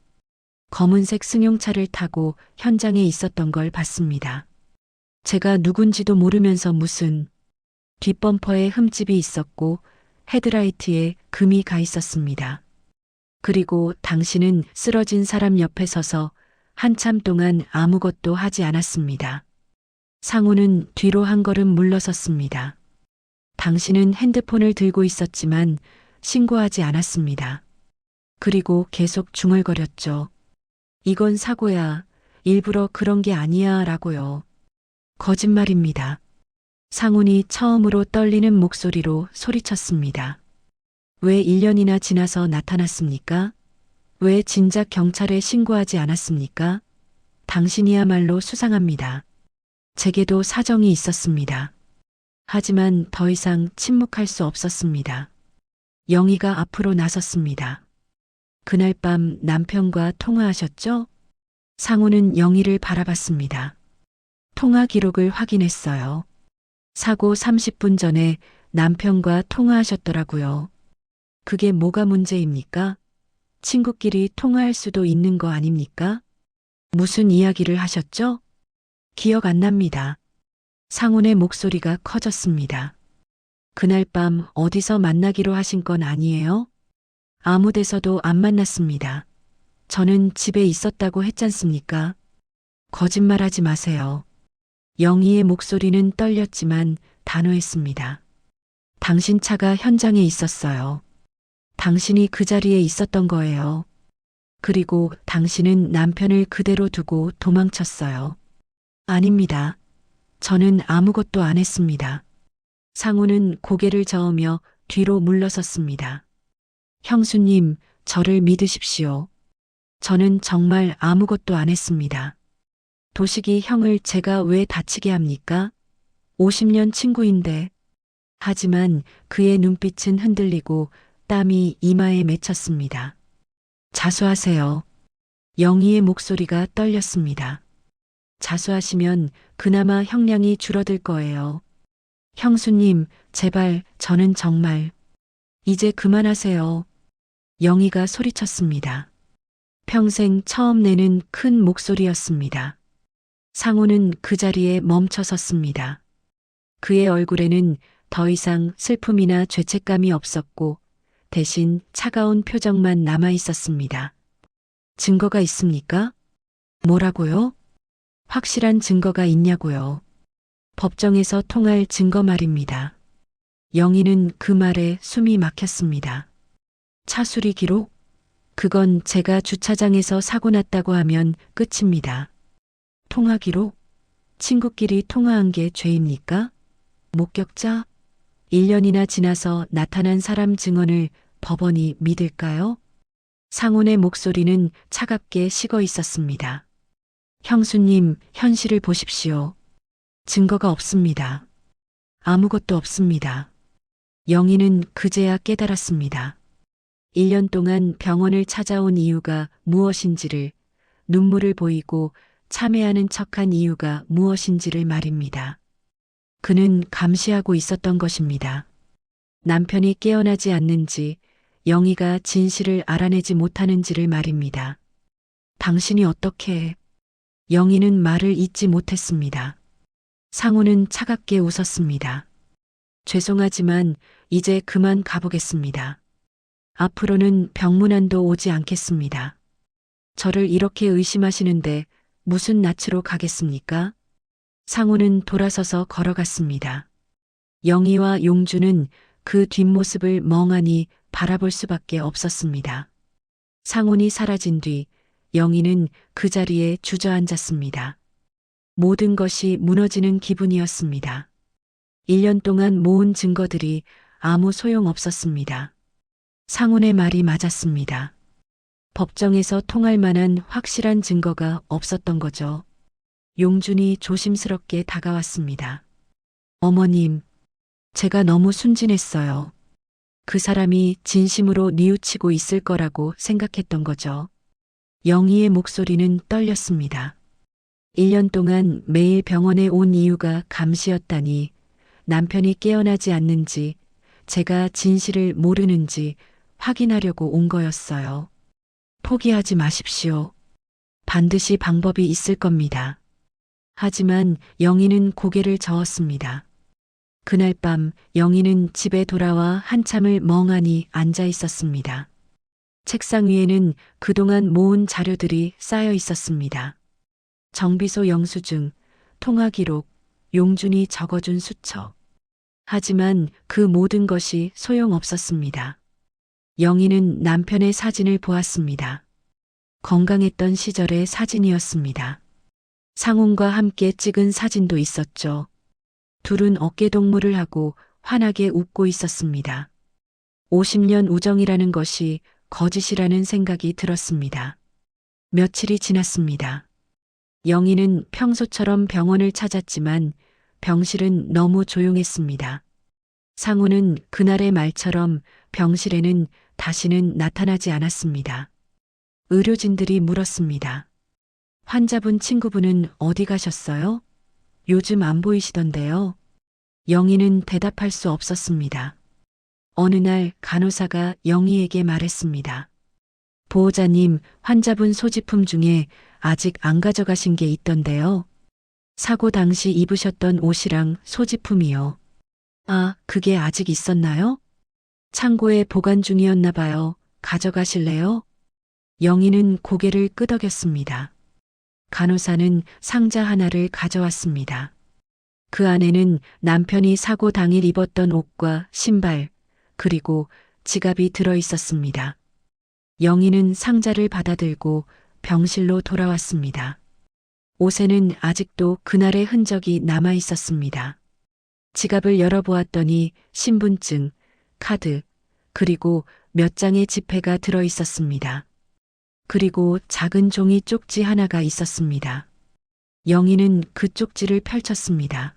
검은색 승용차를 타고 현장에 있었던 걸 봤습니다. 제가 누군지도 모르면서 무슨 뒷범퍼에 흠집이 있었고 헤드라이트에 금이 가 있었습니다. 그리고 당신은 쓰러진 사람 옆에 서서 한참 동안 아무것도 하지 않았습니다. 상훈은 뒤로 한 걸음 물러섰습니다. 당신은 핸드폰을 들고 있었지만 신고하지 않았습니다. 그리고 계속 중얼거렸죠. 이건 사고야. 일부러 그런 게 아니야 라고요. 거짓말입니다. 상훈이 처음으로 떨리는 목소리로 소리쳤습니다. 왜 1년이나 지나서 나타났습니까? 왜 진작 경찰에 신고하지 않았습니까? 당신이야말로 수상합니다. 제게도 사정이 있었습니다. 하지만 더 이상 침묵할 수 없었습니다. 영희가 앞으로 나섰습니다. 그날 밤 남편과 통화하셨죠? 상훈은 영희를 바라봤습니다. 통화 기록을 확인했어요. 사고 30분 전에 남편과 통화하셨더라고요. 그게 뭐가 문제입니까? 친구끼리 통화할 수도 있는 거 아닙니까? 무슨 이야기를 하셨죠? 기억 안 납니다. 상훈의 목소리가 커졌습니다. 그날 밤 어디서 만나기로 하신 건 아니에요? 아무 데서도 안 만났습니다. 저는 집에 있었다고 했잖습니까? 거짓말하지 마세요. 영희의 목소리는 떨렸지만 단호했습니다. 당신 차가 현장에 있었어요. 당신이 그 자리에 있었던 거예요. 그리고 당신은 남편을 그대로 두고 도망쳤어요. 아닙니다. 저는 아무것도 안 했습니다. 상훈은 고개를 저으며 뒤로 물러섰습니다. 형수님, 저를 믿으십시오. 저는 정말 아무것도 안 했습니다. 도식이 형을 제가 왜 다치게 합니까? 50년 친구인데. 하지만 그의 눈빛은 흔들리고 땀이 이마에 맺혔습니다. 자수하세요. 영희의 목소리가 떨렸습니다. 자수하시면 그나마 형량이 줄어들 거예요. 형수님, 제발 저는 정말 이제 그만하세요. 영희가 소리쳤습니다. 평생 처음 내는 큰 목소리였습니다. 상훈은 그 자리에 멈춰 섰습니다. 그의 얼굴에는 더 이상 슬픔이나 죄책감이 없었고 대신 차가운 표정만 남아 있었습니다. 증거가 있습니까? 뭐라고요? 확실한 증거가 있냐고요. 법정에서 통할 증거 말입니다. 영희는 그 말에 숨이 막혔습니다. 차 수리 기록? 그건 제가 주차장에서 사고 났다고 하면 끝입니다. 통화 기록? 친구끼리 통화한 게 죄입니까? 목격자? 1년이나 지나서 나타난 사람 증언을 법원이 믿을까요? 상훈의 목소리는 차갑게 식어 있었습니다. 형수님, 현실을 보십시오. 증거가 없습니다. 아무것도 없습니다. 영희는 그제야 깨달았습니다. 1년 동안 병원을 찾아온 이유가 무엇인지를, 눈물을 보이고 참회하는 척한 이유가 무엇인지를 말입니다. 그는 감시하고 있었던 것입니다. 남편이 깨어나지 않는지, 영희가 진실을 알아내지 못하는지를 말입니다. 당신이 어떻게... 영희는 말을 잇지 못했습니다. 상우는 차갑게 웃었습니다. 죄송하지만 이제 그만 가보겠습니다. 앞으로는 병문안도 오지 않겠습니다. 저를 이렇게 의심하시는데 무슨 낯으로 가겠습니까? 상우는 돌아서서 걸어갔습니다. 영희와 용주는 그 뒷모습을 멍하니 바라볼 수밖에 없었습니다. 상훈이 사라진 뒤 영희는 그 자리에 주저앉았습니다. 모든 것이 무너지는 기분이었습니다. 1년 동안 모은 증거들이 아무 소용 없었습니다. 상훈의 말이 맞았습니다. 법정에서 통할 만한 확실한 증거가 없었던 거죠. 용준이 조심스럽게 다가왔습니다. 어머님, 제가 너무 순진했어요. 그 사람이 진심으로 뉘우치고 있을 거라고 생각했던 거죠. 영희의 목소리는 떨렸습니다. 1년 동안 매일 병원에 온 이유가 감시였다니, 남편이 깨어나지 않는지, 제가 진실을 모르는지 확인하려고 온 거였어요. 포기하지 마십시오. 반드시 방법이 있을 겁니다. 하지만 영희는 고개를 저었습니다. 그날 밤 영희는 집에 돌아와 한참을 멍하니 앉아 있었습니다. 책상 위에는 그동안 모은 자료들이 쌓여 있었습니다. 정비소 영수증, 통화기록, 용준이 적어준 수첩. 하지만 그 모든 것이 소용없었습니다. 영희는 남편의 사진을 보았습니다. 건강했던 시절의 사진이었습니다. 상훈과 함께 찍은 사진도 있었죠. 둘은 어깨동무를 하고 환하게 웃고 있었습니다. 50년 우정이라는 것이 거짓이라는 생각이 들었습니다. 며칠이 지났습니다. 영희는 평소처럼 병원을 찾았지만 병실은 너무 조용했습니다. 상훈은 그날의 말처럼 병실에는 다시는 나타나지 않았습니다. 의료진들이 물었습니다. 환자분 친구분은 어디 가셨어요? 요즘 안 보이시던데요. 영희는 대답할 수 없었습니다. 어느 날 간호사가 영희에게 말했습니다. 보호자님, 환자분 소지품 중에 아직 안 가져가신 게 있던데요. 사고 당시 입으셨던 옷이랑 소지품이요. 아, 그게 아직 있었나요? 창고에 보관 중이었나 봐요. 가져가실래요? 영희는 고개를 끄덕였습니다. 간호사는 상자 하나를 가져왔습니다. 그 안에는 남편이 사고 당일 입었던 옷과 신발, 그리고 지갑이 들어 있었습니다. 영희는 상자를 받아들고 병실로 돌아왔습니다. 옷에는 아직도 그날의 흔적이 남아 있었습니다. 지갑을 열어보았더니 신분증, 카드, 그리고 몇 장의 지폐가 들어 있었습니다. 그리고 작은 종이 쪽지 하나가 있었습니다. 영희는 그 쪽지를 펼쳤습니다.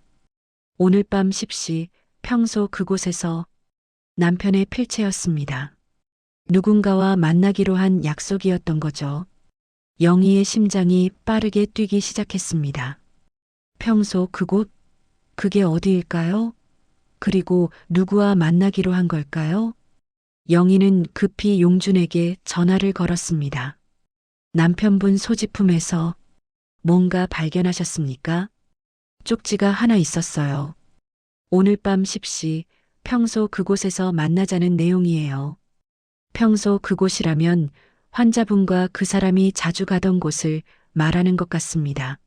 오늘 밤 10시 평소 그곳에서 남편의 필체였습니다. 누군가와 만나기로 한 약속이었던 거죠. 영희의 심장이 빠르게 뛰기 시작했습니다. 평소 그곳? 그게 어디일까요? 그리고 누구와 만나기로 한 걸까요? 영희는 급히 용준에게 전화를 걸었습니다. 남편분 소지품에서 뭔가 발견하셨습니까? 쪽지가 하나 있었어요. 오늘 밤 10시 평소 그곳에서 만나자는 내용이에요. 평소 그곳이라면 환자분과 그 사람이 자주 가던 곳을 말하는 것 같습니다.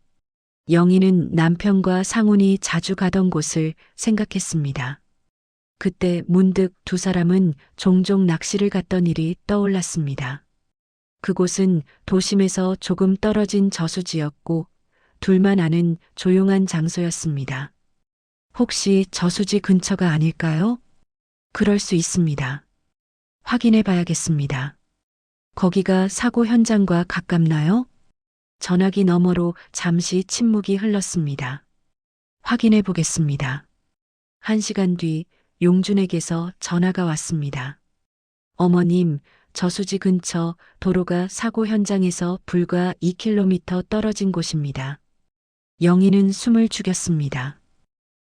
영희는 남편과 상훈이 자주 가던 곳을 생각했습니다. 그때 문득 두 사람은 종종 낚시를 갔던 일이 떠올랐습니다. 그곳은 도심에서 조금 떨어진 저수지였고 둘만 아는 조용한 장소였습니다. 혹시 저수지 근처가 아닐까요? 그럴 수 있습니다. 확인해 봐야겠습니다. 거기가 사고 현장과 가깝나요? 전화기 너머로 잠시 침묵이 흘렀습니다. 확인해 보겠습니다. 1시간 뒤 용준에게서 전화가 왔습니다. 어머님, 저수지 근처 도로가 사고 현장에서 불과 2km 떨어진 곳입니다. 영희는 숨을 죽였습니다.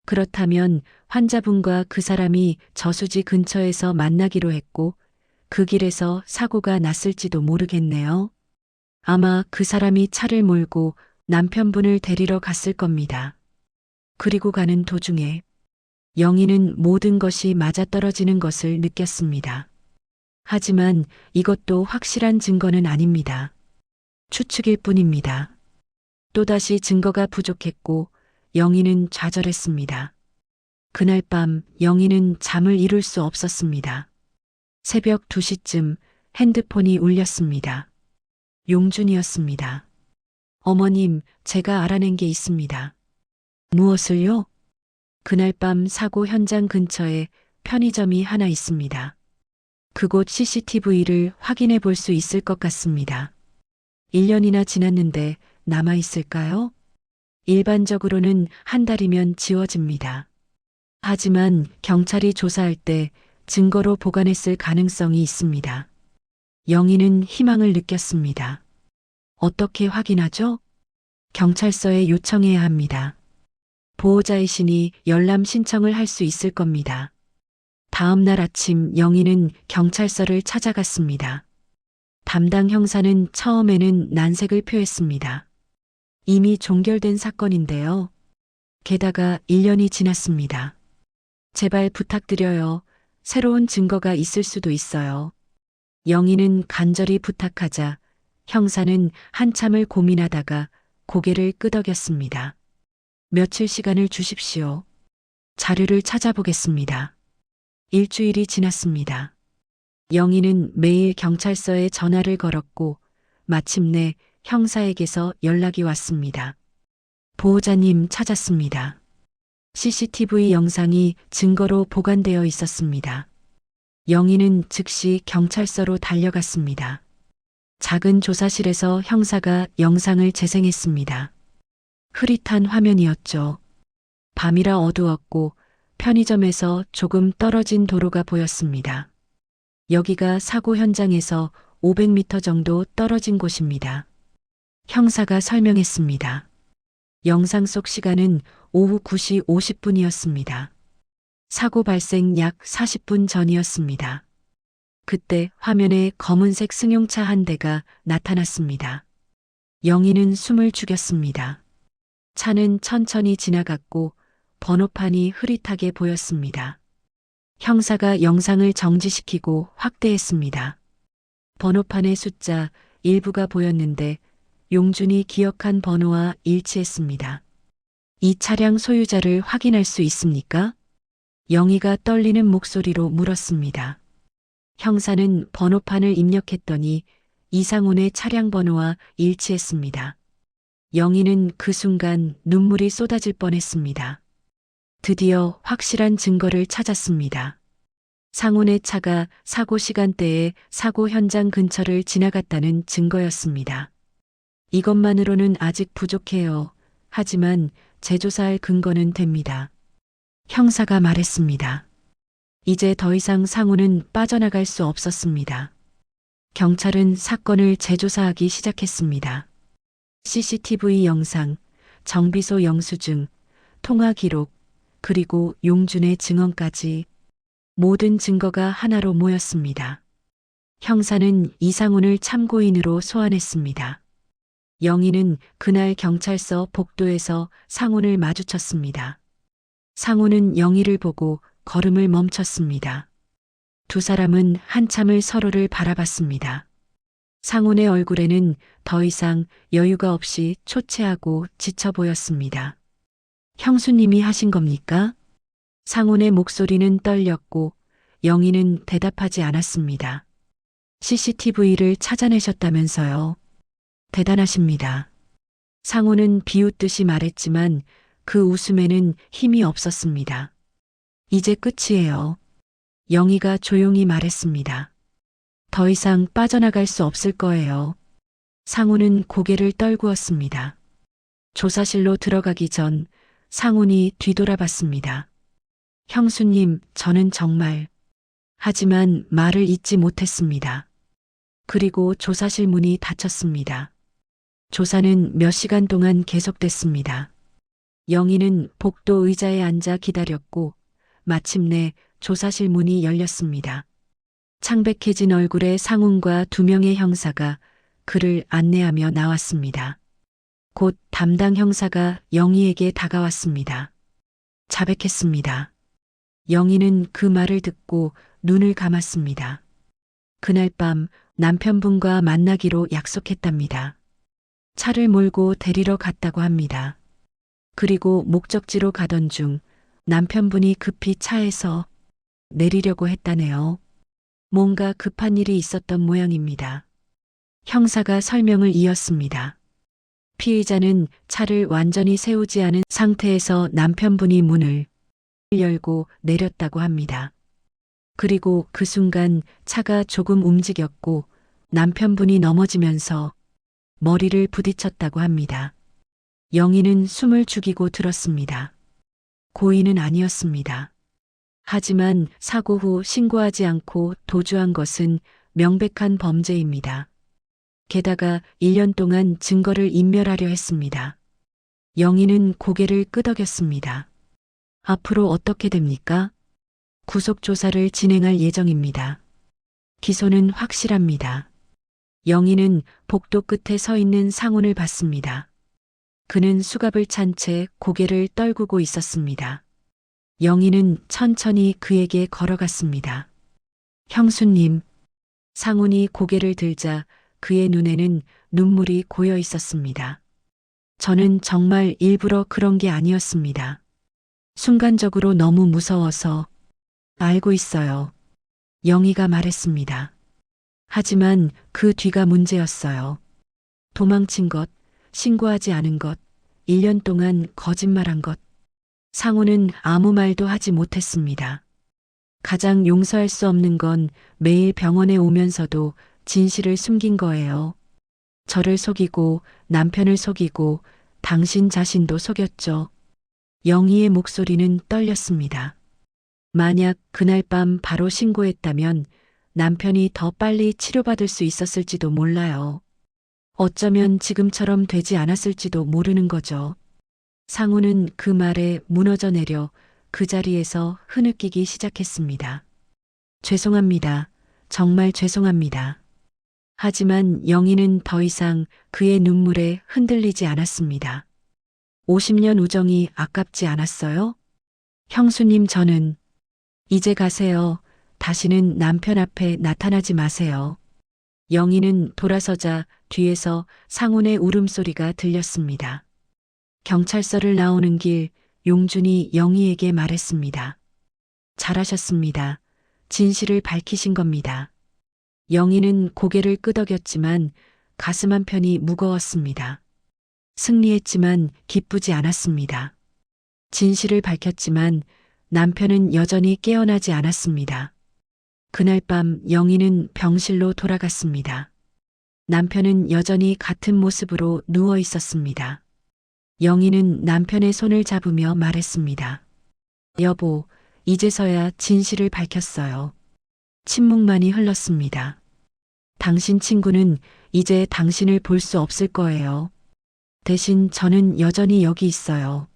그렇다면 환자분과 그 사람이 저수지 근처에서 만나기로 했고 그 길에서 사고가 났을지도 모르겠네요. 아마 그 사람이 차를 몰고 남편분을 데리러 갔을 겁니다. 그리고 가는 도중에 영희는 모든 것이 맞아떨어지는 것을 느꼈습니다. 하지만 이것도 확실한 증거는 아닙니다. 추측일 뿐입니다. 또다시 증거가 부족했고 영희는 좌절했습니다. 그날 밤 영희는 잠을 이룰 수 없었습니다. 새벽 2시쯤 핸드폰이 울렸습니다. 용준이었습니다. 어머님, 제가 알아낸 게 있습니다. 무엇을요? 그날 밤 사고 현장 근처에 편의점이 하나 있습니다. 그곳 CCTV를 확인해 볼 수 있을 것 같습니다. 1년이나 지났는데 남아 있을까요? 일반적으로는 한 달이면 지워집니다. 하지만 경찰이 조사할 때 증거로 보관했을 가능성이 있습니다. 영희는 희망을 느꼈습니다. 어떻게 확인하죠? 경찰서에 요청해야 합니다. 보호자이시니 열람 신청을 할 수 있을 겁니다. 다음 날 아침 영희는 경찰서를 찾아갔습니다. 담당 형사는 처음에는 난색을 표했습니다. 이미 종결된 사건인데요. 게다가 1년이 지났습니다. 제발 부탁드려요. 새로운 증거가 있을 수도 있어요. 영희는 간절히 부탁하자 형사는 한참을 고민하다가 고개를 끄덕였습니다. 며칠 시간을 주십시오. 자료를 찾아보겠습니다. 일주일이 지났습니다. 영희는 매일 경찰서에 전화를 걸었고 마침내 형사에게서 연락이 왔습니다. 보호자님 찾았습니다. CCTV 영상이 증거로 보관되어 있었습니다. 영희는 즉시 경찰서로 달려갔습니다. 작은 조사실에서 형사가 영상을 재생했습니다. 흐릿한 화면이었죠. 밤이라 어두웠고 편의점에서 조금 떨어진 도로가 보였습니다. 여기가 사고 현장에서 500m 정도 떨어진 곳입니다. 형사가 설명했습니다. 영상 속 시간은 오후 9시 50분이었습니다. 사고 발생 약 40분 전이었습니다. 그때 화면에 검은색 승용차 한 대가 나타났습니다. 영희는 숨을 죽였습니다. 차는 천천히 지나갔고 번호판이 흐릿하게 보였습니다. 형사가 영상을 정지시키고 확대했습니다. 번호판의 숫자 일부가 보였는데 용준이 기억한 번호와 일치했습니다. 이 차량 소유자를 확인할 수 있습니까? 영희가 떨리는 목소리로 물었습니다. 형사는 번호판을 입력했더니 이상훈의 차량 번호와 일치했습니다. 영희는 그 순간 눈물이 쏟아질 뻔했습니다. 드디어 확실한 증거를 찾았습니다. 상훈의 차가 사고 시간대에 사고 현장 근처를 지나갔다는 증거였습니다. 이것만으로는 아직 부족해요. 하지만 재조사할 근거는 됩니다. 형사가 말했습니다. 이제 더 이상 상훈은 빠져나갈 수 없었습니다. 경찰은 사건을 재조사하기 시작했습니다. CCTV 영상, 정비소 영수증, 통화 기록, 그리고 용준의 증언까지 모든 증거가 하나로 모였습니다. 형사는 이상훈을 참고인으로 소환했습니다. 영희는 그날 경찰서 복도에서 상훈을 마주쳤습니다. 상훈은 영희를 보고 걸음을 멈췄습니다. 두 사람은 한참을 서로를 바라봤습니다. 상훈의 얼굴에는 더 이상 여유가 없이 초췌하고 지쳐 보였습니다. 형수님이 하신 겁니까? 상훈의 목소리는 떨렸고 영희는 대답하지 않았습니다. CCTV를 찾아내셨다면서요. 대단하십니다. 상훈은 비웃듯이 말했지만 그 웃음에는 힘이 없었습니다. 이제 끝이에요. 영희가 조용히 말했습니다. 더 이상 빠져나갈 수 없을 거예요. 상훈은 고개를 떨구었습니다. 조사실로 들어가기 전 상훈이 뒤돌아봤습니다. 형수님, 저는 정말... 하지만 말을 잇지 못했습니다. 그리고 조사실 문이 닫혔습니다. 조사는 몇 시간 동안 계속됐습니다. 영희는 복도 의자에 앉아 기다렸고 마침내 조사실 문이 열렸습니다. 창백해진 얼굴의 상훈과 두 명의 형사가 그를 안내하며 나왔습니다. 곧 담당 형사가 영희에게 다가왔습니다. 자백했습니다. 영희는 그 말을 듣고 눈을 감았습니다. 그날 밤 남편분과 만나기로 약속했답니다. 차를 몰고 데리러 갔다고 합니다. 그리고 목적지로 가던 중 남편분이 급히 차에서 내리려고 했다네요. 뭔가 급한 일이 있었던 모양입니다. 형사가 설명을 이었습니다. 피의자는 차를 완전히 세우지 않은 상태에서 남편분이 문을 열고 내렸다고 합니다. 그리고 그 순간 차가 조금 움직였고 남편분이 넘어지면서 머리를 부딪혔다고 합니다. 영희는 숨을 죽이고 들었습니다. 고의는 아니었습니다. 하지만 사고 후 신고하지 않고 도주한 것은 명백한 범죄입니다. 게다가 1년 동안 증거를 인멸하려 했습니다. 영희는 고개를 끄덕였습니다. 앞으로 어떻게 됩니까? 구속조사를 진행할 예정입니다. 기소는 확실합니다. 영희는 복도 끝에 서 있는 상훈을 봤습니다. 그는 수갑을 찬 채 고개를 떨구고 있었습니다. 영희는 천천히 그에게 걸어갔습니다. 형수님. 상훈이 고개를 들자 그의 눈에는 눈물이 고여 있었습니다. 저는 정말 일부러 그런 게 아니었습니다. 순간적으로 너무 무서워서. 알고 있어요. 영희가 말했습니다. 하지만 그 뒤가 문제였어요. 도망친 것, 신고하지 않은 것, 1년 동안 거짓말한 것. 상훈은 아무 말도 하지 못했습니다. 가장 용서할 수 없는 건 매일 병원에 오면서도 진실을 숨긴 거예요. 저를 속이고 남편을 속이고 당신 자신도 속였죠. 영희의 목소리는 떨렸습니다. 만약 그날 밤 바로 신고했다면 남편이 더 빨리 치료받을 수 있었을지도 몰라요. 어쩌면 지금처럼 되지 않았을지도 모르는 거죠. 상훈은 그 말에 무너져 내려 그 자리에서 흐느끼기 시작했습니다. 죄송합니다. 정말 죄송합니다. 하지만 영희는 더 이상 그의 눈물에 흔들리지 않았습니다. 50년 우정이 아깝지 않았어요? 형수님, 저는 이제 가세요. 다시는 남편 앞에 나타나지 마세요. 영희는 돌아서자 뒤에서 상훈의 울음소리가 들렸습니다. 경찰서를 나오는 길 용준이 영희에게 말했습니다. 잘하셨습니다. 진실을 밝히신 겁니다. 영희는 고개를 끄덕였지만 가슴 한편이 무거웠습니다. 승리했지만 기쁘지 않았습니다. 진실을 밝혔지만 남편은 여전히 깨어나지 않았습니다. 그날 밤 영희는 병실로 돌아갔습니다. 남편은 여전히 같은 모습으로 누워 있었습니다. 영희는 남편의 손을 잡으며 말했습니다. 여보, 이제서야 진실을 밝혔어요. 침묵만이 흘렀습니다. 당신 친구는 이제 당신을 볼 수 없을 거예요. 대신 저는 여전히 여기 있어요.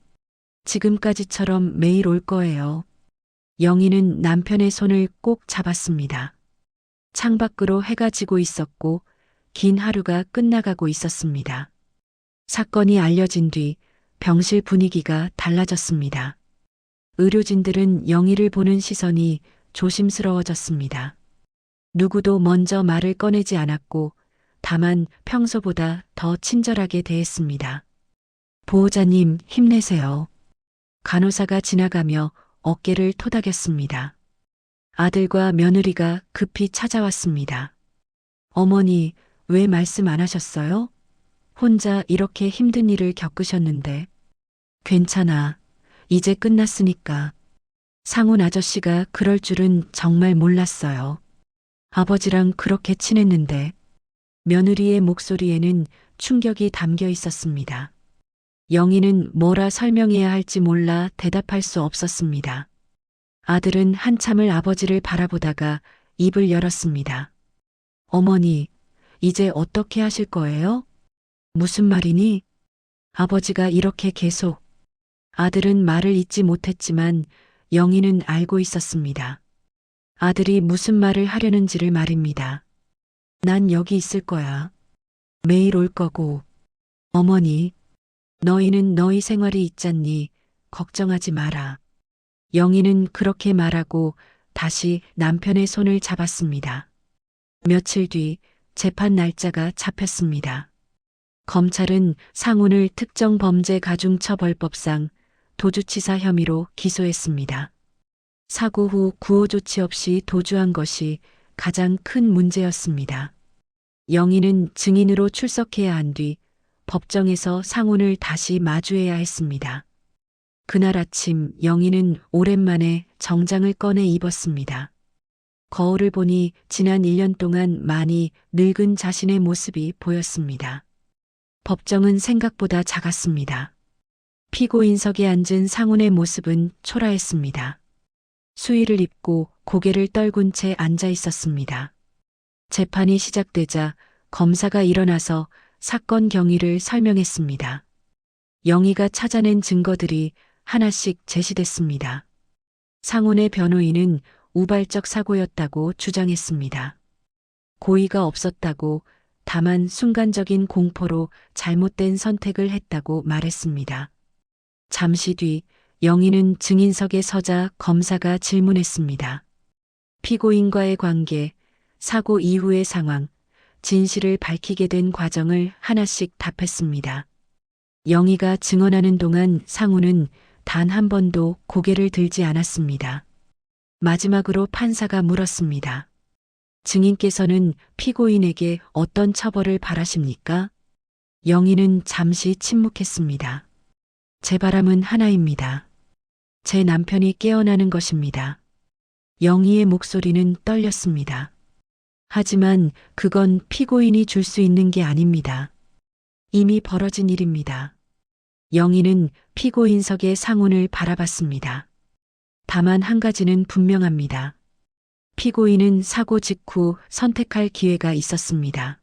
지금까지처럼 매일 올 거예요. 영희는 남편의 손을 꼭 잡았습니다. 창밖으로 해가 지고 있었고 긴 하루가 끝나가고 있었습니다. 사건이 알려진 뒤 병실 분위기가 달라졌습니다. 의료진들은 영희를 보는 시선이 조심스러워졌습니다. 누구도 먼저 말을 꺼내지 않았고 다만 평소보다 더 친절하게 대했습니다. 보호자님, 힘내세요. 간호사가 지나가며 어깨를 토닥였습니다. 아들과 며느리가 급히 찾아왔습니다. 어머니, 왜 말씀 안 하셨어요? 혼자 이렇게 힘든 일을 겪으셨는데. 괜찮아. 이제 끝났으니까. 상훈 아저씨가 그럴 줄은 정말 몰랐어요. 아버지랑 그렇게 친했는데 며느리의 목소리에는 충격이 담겨 있었습니다. 영희는 뭐라 설명해야 할지 몰라 대답할 수 없었습니다. 아들은 한참을 아버지를 바라보다가 입을 열었습니다. 어머니, 이제 어떻게 하실 거예요? 무슨 말이니? 아버지가 이렇게 계속. 아들은 말을 잇지 못했지만 영희는 알고 있었습니다. 아들이 무슨 말을 하려는지를 말입니다. 난 여기 있을 거야. 매일 올 거고. 어머니, 너희는 너희 생활이 있잖니. 걱정하지 마라. 영희는 그렇게 말하고 다시 남편의 손을 잡았습니다. 며칠 뒤 재판 날짜가 잡혔습니다. 검찰은 상훈을 특정범죄가중처벌법상 도주치사 혐의로 기소했습니다. 사고 후 구호 조치 없이 도주한 것이 가장 큰 문제였습니다. 영희는 증인으로 출석해야 한 뒤 법정에서 상훈을 다시 마주해야 했습니다. 그날 아침 영희는 오랜만에 정장을 꺼내 입었습니다. 거울을 보니 지난 1년 동안 많이 늙은 자신의 모습이 보였습니다. 법정은 생각보다 작았습니다. 피고인석에 앉은 상훈의 모습은 초라했습니다. 수의를 입고 고개를 떨군 채 앉아 있었습니다. 재판이 시작되자 검사가 일어나서 사건 경위를 설명했습니다. 영희가 찾아낸 증거들이 하나씩 제시됐습니다. 상훈의 변호인은 우발적 사고였다고 주장했습니다. 고의가 없었다고, 다만 순간적인 공포로 잘못된 선택을 했다고 말했습니다. 잠시 뒤 영희는 증인석에 서자 검사가 질문했습니다. 피고인과의 관계, 사고 이후의 상황, 진실을 밝히게 된 과정을 하나씩 답했습니다. 영희가 증언하는 동안 상훈은 단 한 번도 고개를 들지 않았습니다. 마지막으로 판사가 물었습니다. 증인께서는 피고인에게 어떤 처벌을 바라십니까? 영희는 잠시 침묵했습니다. 제 바람은 하나입니다. 제 남편이 깨어나는 것입니다. 영희의 목소리는 떨렸습니다. 하지만 그건 피고인이 줄 수 있는 게 아닙니다. 이미 벌어진 일입니다. 영희는 피고인석의 상훈을 바라봤습니다. 다만 한 가지는 분명합니다. 피고인은 사고 직후 선택할 기회가 있었습니다.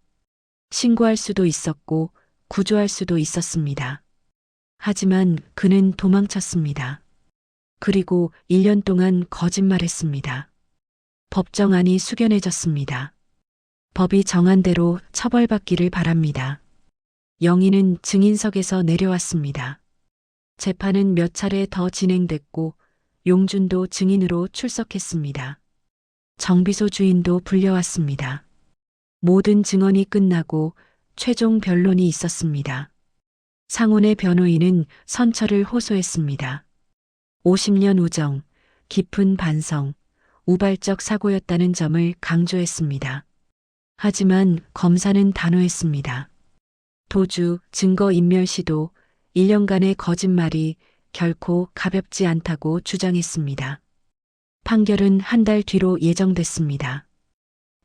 신고할 수도 있었고 구조할 수도 있었습니다. 하지만 그는 도망쳤습니다. 그리고 1년 동안 거짓말했습니다. 법정 안이 숙연해졌습니다. 법이 정한 대로 처벌받기를 바랍니다. 영희는 증인석에서 내려왔습니다. 재판은 몇 차례 더 진행됐고 용준도 증인으로 출석했습니다. 정비소 주인도 불려왔습니다. 모든 증언이 끝나고 최종 변론이 있었습니다. 상훈의 변호인은 선처를 호소했습니다. 50년 우정, 깊은 반성, 우발적 사고였다는 점을 강조했습니다. 하지만 검사는 단호했습니다. 도주, 증거인멸 시도, 1년간의 거짓말이 결코 가볍지 않다고 주장했습니다. 판결은 한 달 뒤로 예정됐습니다.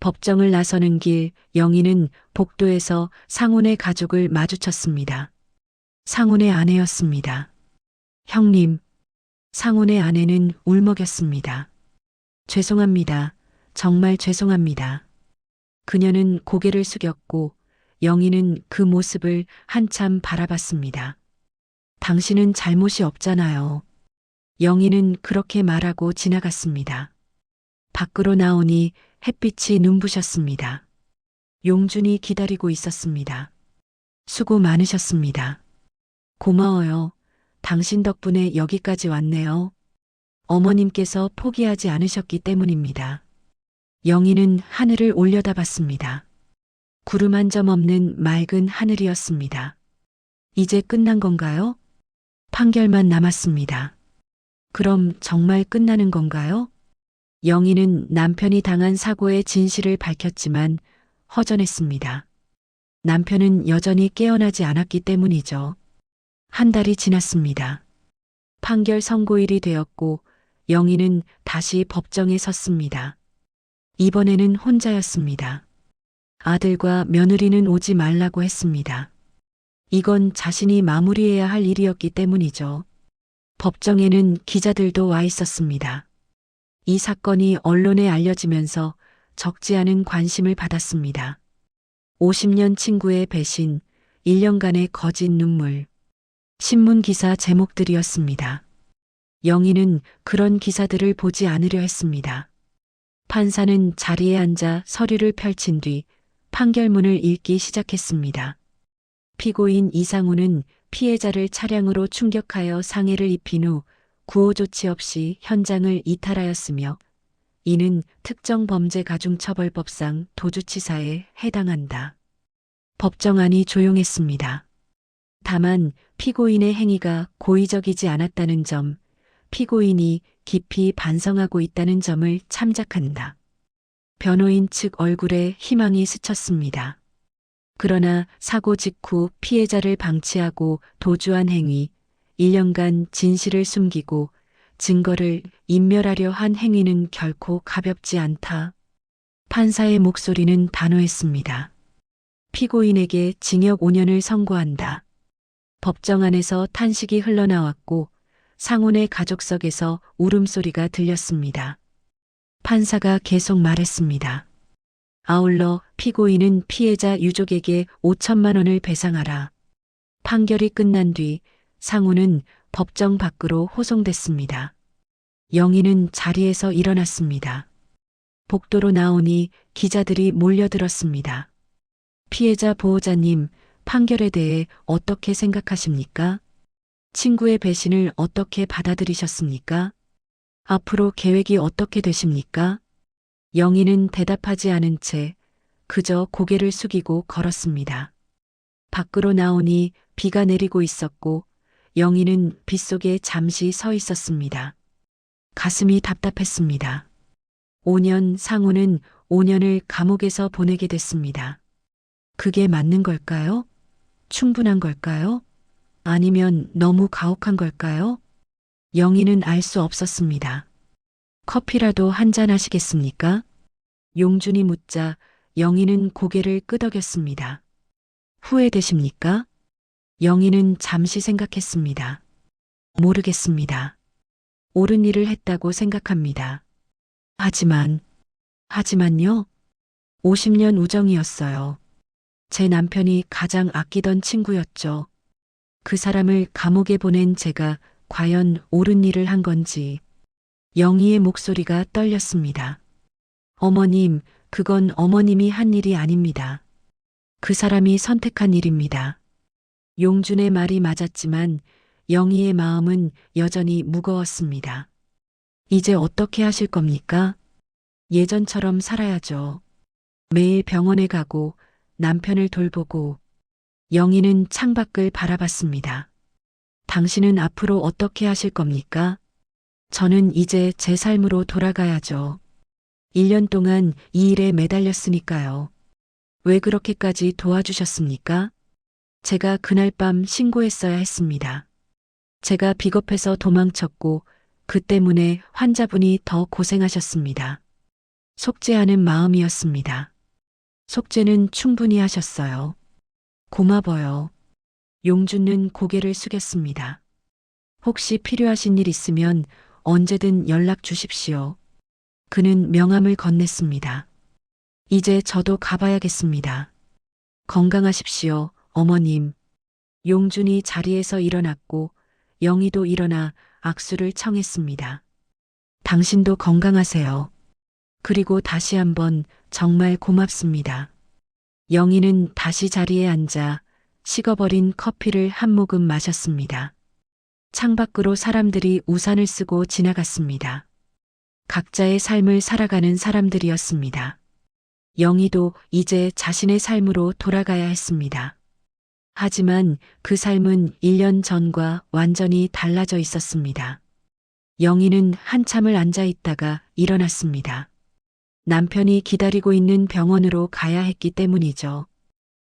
법정을 나서는 길 영희는 복도에서 상훈의 가족을 마주쳤습니다. 상훈의 아내였습니다. 형님, 상훈의 아내는 울먹였습니다. 죄송합니다. 정말 죄송합니다. 그녀는 고개를 숙였고 영희는 그 모습을 한참 바라봤습니다. 당신은 잘못이 없잖아요. 영희는 그렇게 말하고 지나갔습니다. 밖으로 나오니 햇빛이 눈부셨습니다. 용준이 기다리고 있었습니다. 수고 많으셨습니다. 고마워요. 당신 덕분에 여기까지 왔네요. 어머님께서 포기하지 않으셨기 때문입니다. 영희는 하늘을 올려다봤습니다. 구름 한 점 없는 맑은 하늘이었습니다. 이제 끝난 건가요? 판결만 남았습니다. 그럼 정말 끝나는 건가요? 영희는 남편이 당한 사고의 진실을 밝혔지만 허전했습니다. 남편은 여전히 깨어나지 않았기 때문이죠. 한 달이 지났습니다. 판결 선고일이 되었고 영희는 다시 법정에 섰습니다. 이번에는 혼자였습니다. 아들과 며느리는 오지 말라고 했습니다. 이건 자신이 마무리해야 할 일이었기 때문이죠. 법정에는 기자들도 와 있었습니다. 이 사건이 언론에 알려지면서 적지 않은 관심을 받았습니다. 50년 친구의 배신, 1년간의 거짓 눈물. 신문 기사 제목들이었습니다. 영희는 그런 기사들을 보지 않으려 했습니다. 판사는 자리에 앉아 서류를 펼친 뒤 판결문을 읽기 시작했습니다. 피고인 이상우는 피해자를 차량으로 충격하여 상해를 입힌 후 구호 조치 없이 현장을 이탈하였으며 이는 특정범죄가중처벌법상 도주치사에 해당한다. 법정안이 조용했습니다. 다만 피고인의 행위가 고의적이지 않았다는 점, 피고인이 깊이 반성하고 있다는 점을 참작한다. 변호인 측 얼굴에 희망이 스쳤습니다. 그러나 사고 직후 피해자를 방치하고 도주한 행위, 1년간 진실을 숨기고 증거를 인멸하려 한 행위는 결코 가볍지 않다. 판사의 목소리는 단호했습니다. 피고인에게 징역 5년을 선고한다. 법정 안에서 탄식이 흘러나왔고 상훈의 가족석에서 울음소리가 들렸습니다. 판사가 계속 말했습니다. 아울러 피고인은 피해자 유족에게 5천만 원을 배상하라. 판결이 끝난 뒤 상훈은 법정 밖으로 호송됐습니다. 영희는 자리에서 일어났습니다. 복도로 나오니 기자들이 몰려들었습니다. 피해자 보호자님, 판결에 대해 어떻게 생각하십니까? 친구의 배신을 어떻게 받아들이셨습니까? 앞으로 계획이 어떻게 되십니까? 영희는 대답하지 않은 채 그저 고개를 숙이고 걸었습니다. 밖으로 나오니 비가 내리고 있었고 영희는 빗속에 잠시 서 있었습니다. 가슴이 답답했습니다. 5년 상훈은 5년을 감옥에서 보내게 됐습니다. 그게 맞는 걸까요? 충분한 걸까요? 아니면 너무 가혹한 걸까요? 영희는 알 수 없었습니다. 커피라도 한잔 하시겠습니까? 용준이 묻자 영희는 고개를 끄덕였습니다. 후회되십니까? 영희는 잠시 생각했습니다. 모르겠습니다. 옳은 일을 했다고 생각합니다. 하지만요? 50년 우정이었어요. 제 남편이 가장 아끼던 친구였죠. 그 사람을 감옥에 보낸 제가 과연 옳은 일을 한 건지. 영희의 목소리가 떨렸습니다. 어머님, 그건 어머님이 한 일이 아닙니다. 그 사람이 선택한 일입니다. 용준의 말이 맞았지만 영희의 마음은 여전히 무거웠습니다. 이제 어떻게 하실 겁니까? 예전처럼 살아야죠. 매일 병원에 가고 남편을 돌보고. 영희는 창밖을 바라봤습니다. 당신은 앞으로 어떻게 하실 겁니까? 저는 이제 제 삶으로 돌아가야죠. 1년 동안 이 일에 매달렸으니까요. 왜 그렇게까지 도와주셨습니까? 제가 그날 밤 신고했어야 했습니다. 제가 비겁해서 도망쳤고 그 때문에 환자분이 더 고생하셨습니다. 속죄하는 마음이었습니다. 속죄는 충분히 하셨어요. 고마워요. 용준은 고개를 숙였습니다. 혹시 필요하신 일 있으면 언제든 연락 주십시오. 그는 명함을 건넸습니다. 이제 저도 가봐야겠습니다. 건강하십시오, 어머님. 용준이 자리에서 일어났고 영희도 일어나 악수를 청했습니다. 당신도 건강하세요. 그리고 다시 한번 정말 고맙습니다. 영희는 다시 자리에 앉아 식어버린 커피를 한 모금 마셨습니다. 창밖으로 사람들이 우산을 쓰고 지나갔습니다. 각자의 삶을 살아가는 사람들이었습니다. 영희도 이제 자신의 삶으로 돌아가야 했습니다. 하지만 그 삶은 1년 전과 완전히 달라져 있었습니다. 영희는 한참을 앉아 있다가 일어났습니다. 남편이 기다리고 있는 병원으로 가야 했기 때문이죠.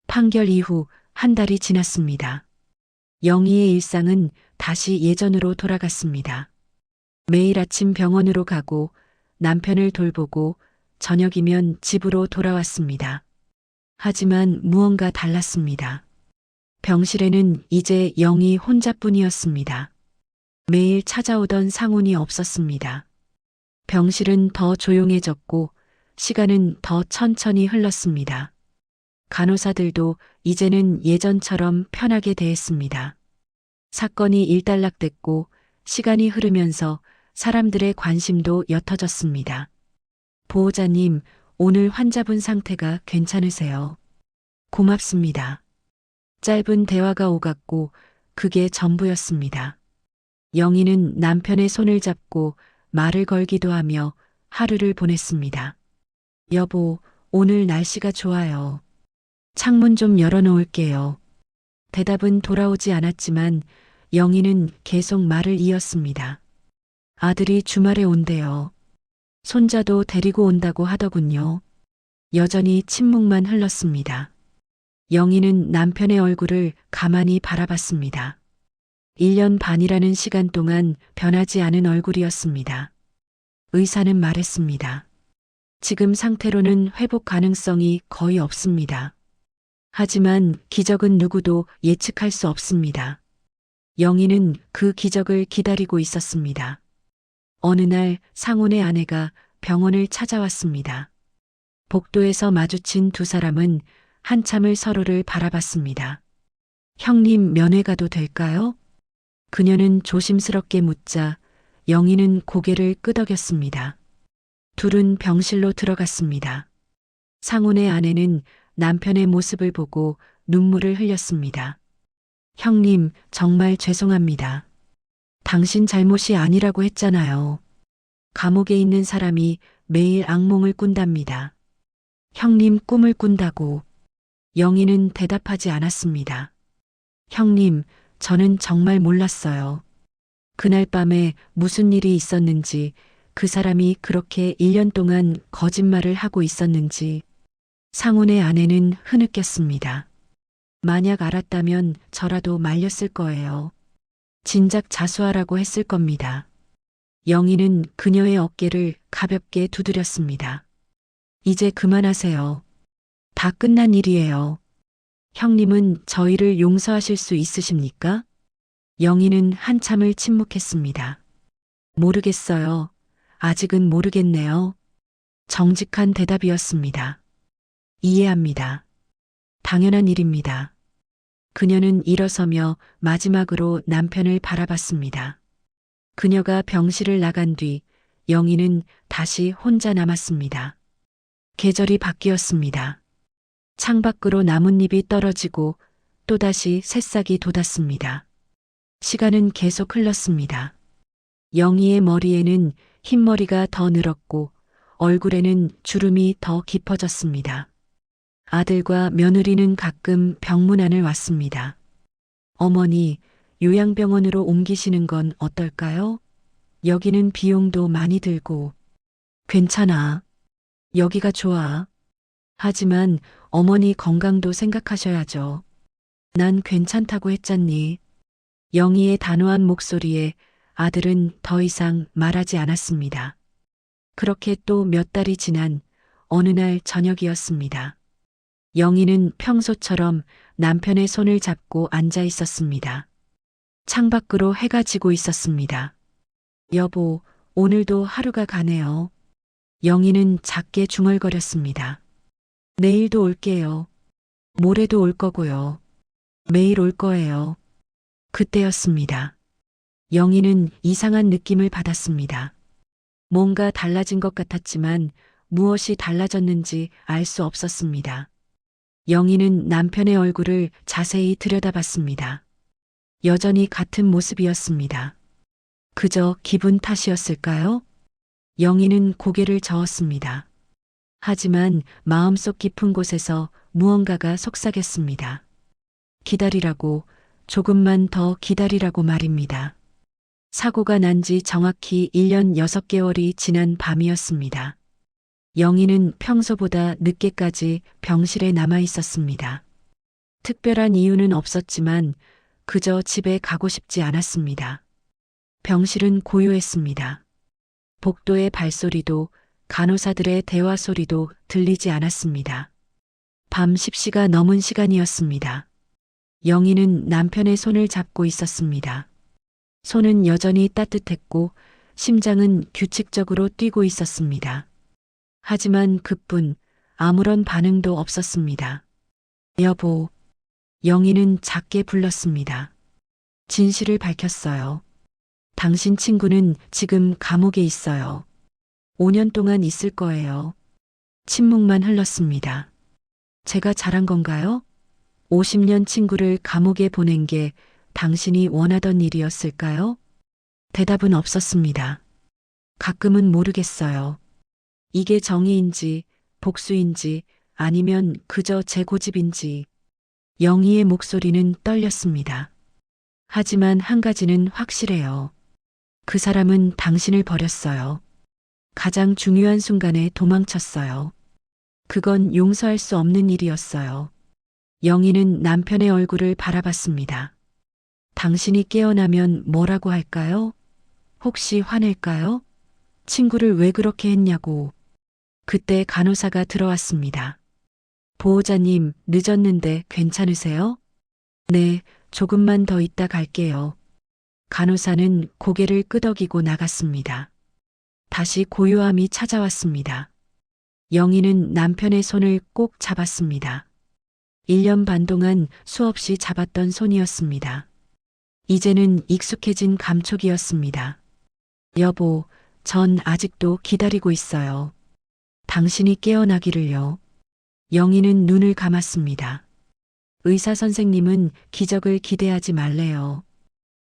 판결 이후 한 달이 지났습니다. 영희의 일상은 다시 예전으로 돌아갔습니다. 매일 아침 병원으로 가고 남편을 돌보고 저녁이면 집으로 돌아왔습니다. 하지만 무언가 달랐습니다. 병실에는 이제 영희 혼자뿐이었습니다. 매일 찾아오던 상훈이 없었습니다. 병실은 더 조용해졌고 시간은 더 천천히 흘렀습니다. 간호사들도 이제는 예전처럼 편하게 대했습니다. 사건이 일단락됐고 시간이 흐르면서 사람들의 관심도 옅어졌습니다. 보호자님, 오늘 환자분 상태가 괜찮으세요? 고맙습니다. 짧은 대화가 오갔고 그게 전부였습니다. 영희는 남편의 손을 잡고 말을 걸기도 하며 하루를 보냈습니다. 여보, 오늘 날씨가 좋아요. 창문 좀 열어놓을게요. 대답은 돌아오지 않았지만 영희는 계속 말을 이었습니다. 아들이 주말에 온대요. 손자도 데리고 온다고 하더군요. 여전히 침묵만 흘렀습니다. 영희는 남편의 얼굴을 가만히 바라봤습니다. 1년 반이라는 시간 동안 변하지 않은 얼굴이었습니다. 의사는 말했습니다. 지금 상태로는 회복 가능성이 거의 없습니다. 하지만 기적은 누구도 예측할 수 없습니다. 영희는 그 기적을 기다리고 있었습니다. 어느 날 상훈의 아내가 병원을 찾아왔습니다. 복도에서 마주친 두 사람은 한참을 서로를 바라봤습니다. 형님 면회 가도 될까요? 그녀는 조심스럽게 묻자 영희는 고개를 끄덕였습니다. 둘은 병실로 들어갔습니다. 상훈의 아내는 남편의 모습을 보고 눈물을 흘렸습니다. 형님, 정말 죄송합니다. 당신 잘못이 아니라고 했잖아요. 감옥에 있는 사람이 매일 악몽을 꾼답니다. 형님 꿈을 꾼다고. 영희는 대답하지 않았습니다. 형님, 저는 정말 몰랐어요. 그날 밤에 무슨 일이 있었는지, 그 사람이 그렇게 1년 동안 거짓말을 하고 있었는지. 상훈의 아내는 흐느꼈습니다. 만약 알았다면 저라도 말렸을 거예요. 진작 자수하라고 했을 겁니다. 영희는 그녀의 어깨를 가볍게 두드렸습니다. 이제 그만하세요. 다 끝난 일이에요. 형님은 저희를 용서하실 수 있으십니까? 영희는 한참을 침묵했습니다. 모르겠어요. 아직은 모르겠네요. 정직한 대답이었습니다. 이해합니다. 당연한 일입니다. 그녀는 일어서며 마지막으로 남편을 바라봤습니다. 그녀가 병실을 나간 뒤 영희는 다시 혼자 남았습니다. 계절이 바뀌었습니다. 창밖으로 나뭇잎이 떨어지고 또다시 새싹이 돋았습니다. 시간은 계속 흘렀습니다. 영희의 머리에는 흰머리가 더 늘었고 얼굴에는 주름이 더 깊어졌습니다. 아들과 며느리는 가끔 병문안을 왔습니다. 어머니, 요양병원으로 옮기시는 건 어떨까요? 여기는 비용도 많이 들고. 괜찮아. 여기가 좋아. 하지만 어머니 건강도 생각하셔야죠. 난 괜찮다고 했잖니. 영희의 단호한 목소리에 아들은 더 이상 말하지 않았습니다. 그렇게 또 몇 달이 지난 어느 날 저녁이었습니다. 영희는 평소처럼 남편의 손을 잡고 앉아 있었습니다. 창밖으로 해가 지고 있었습니다. 여보, 오늘도 하루가 가네요. 영희는 작게 중얼거렸습니다. 내일도 올게요. 모레도 올 거고요. 매일 올 거예요. 그때였습니다. 영희는 이상한 느낌을 받았습니다. 뭔가 달라진 것 같았지만 무엇이 달라졌는지 알 수 없었습니다. 영희는 남편의 얼굴을 자세히 들여다봤습니다. 여전히 같은 모습이었습니다. 그저 기분 탓이었을까요? 영희는 고개를 저었습니다. 하지만 마음속 깊은 곳에서 무언가가 속삭였습니다. 기다리라고, 조금만 더 기다리라고 말입니다. 사고가 난 지 정확히 1년 6개월이 지난 밤이었습니다. 영희는 평소보다 늦게까지 병실에 남아 있었습니다. 특별한 이유는 없었지만 그저 집에 가고 싶지 않았습니다. 병실은 고요했습니다. 복도의 발소리도 간호사들의 대화 소리도 들리지 않았습니다. 밤 10시가 넘은 시간이었습니다. 영희는 남편의 손을 잡고 있었습니다. 손은 여전히 따뜻했고 심장은 규칙적으로 뛰고 있었습니다. 하지만 그뿐 아무런 반응도 없었습니다. 여보, 영희는 작게 불렀습니다. 진실을 밝혔어요. 당신 친구는 지금 감옥에 있어요. 5년 동안 있을 거예요. 침묵만 흘렀습니다. 제가 잘한 건가요? 50년 친구를 감옥에 보낸 게 당신이 원하던 일이었을까요? 대답은 없었습니다. 가끔은 모르겠어요. 이게 정의인지 복수인지 아니면 그저 제 고집인지. 영희의 목소리는 떨렸습니다. 하지만 한 가지는 확실해요. 그 사람은 당신을 버렸어요. 가장 중요한 순간에 도망쳤어요. 그건 용서할 수 없는 일이었어요. 영희는 남편의 얼굴을 바라봤습니다. 당신이 깨어나면 뭐라고 할까요? 혹시 화낼까요? 친구를 왜 그렇게 했냐고. 그때 간호사가 들어왔습니다. 보호자님, 늦었는데 괜찮으세요? 네, 조금만 더 있다 갈게요. 간호사는 고개를 끄덕이고 나갔습니다. 다시 고요함이 찾아왔습니다. 영희는 남편의 손을 꼭 잡았습니다. 1년 반 동안 수없이 잡았던 손이었습니다. 이제는 익숙해진 감촉이었습니다. 여보, 전 아직도 기다리고 있어요. 당신이 깨어나기를요. 영희는 눈을 감았습니다. 의사 선생님은 기적을 기대하지 말래요.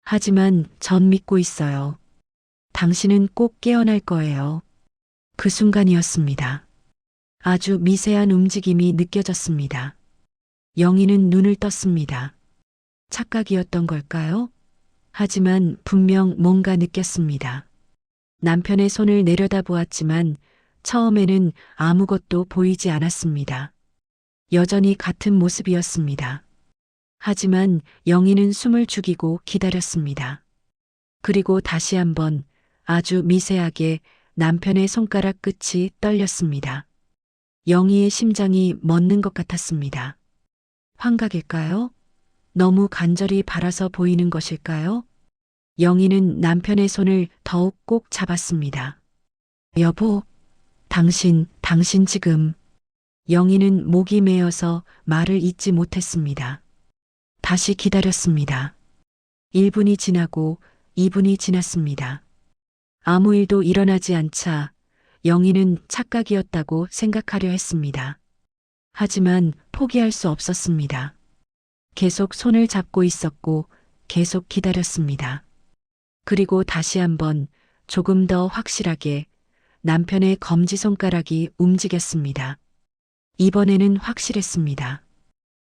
하지만 전 믿고 있어요. 당신은 꼭 깨어날 거예요. 그 순간이었습니다. 아주 미세한 움직임이 느껴졌습니다. 영희는 눈을 떴습니다. 착각이었던 걸까요? 하지만 분명 뭔가 느꼈습니다. 남편의 손을 내려다보았지만 처음에는 아무것도 보이지 않았습니다. 여전히 같은 모습이었습니다. 하지만 영희는 숨을 죽이고 기다렸습니다. 그리고 다시 한번 아주 미세하게 남편의 손가락 끝이 떨렸습니다. 영희의 심장이 멎는 것 같았습니다. 환각일까요? 너무 간절히 바라서 보이는 것일까요? 영희는 남편의 손을 더욱 꼭 잡았습니다. 여보, 당신 지금. 영희는 목이 메어서 말을 잇지 못했습니다. 다시 기다렸습니다. 1분이 지나고 2분이 지났습니다. 아무 일도 일어나지 않자 영희는 착각이었다고 생각하려 했습니다. 하지만 포기할 수 없었습니다. 계속 손을 잡고 있었고 계속 기다렸습니다. 그리고 다시 한번 조금 더 확실하게 남편의 검지손가락이 움직였습니다. 이번에는 확실했습니다.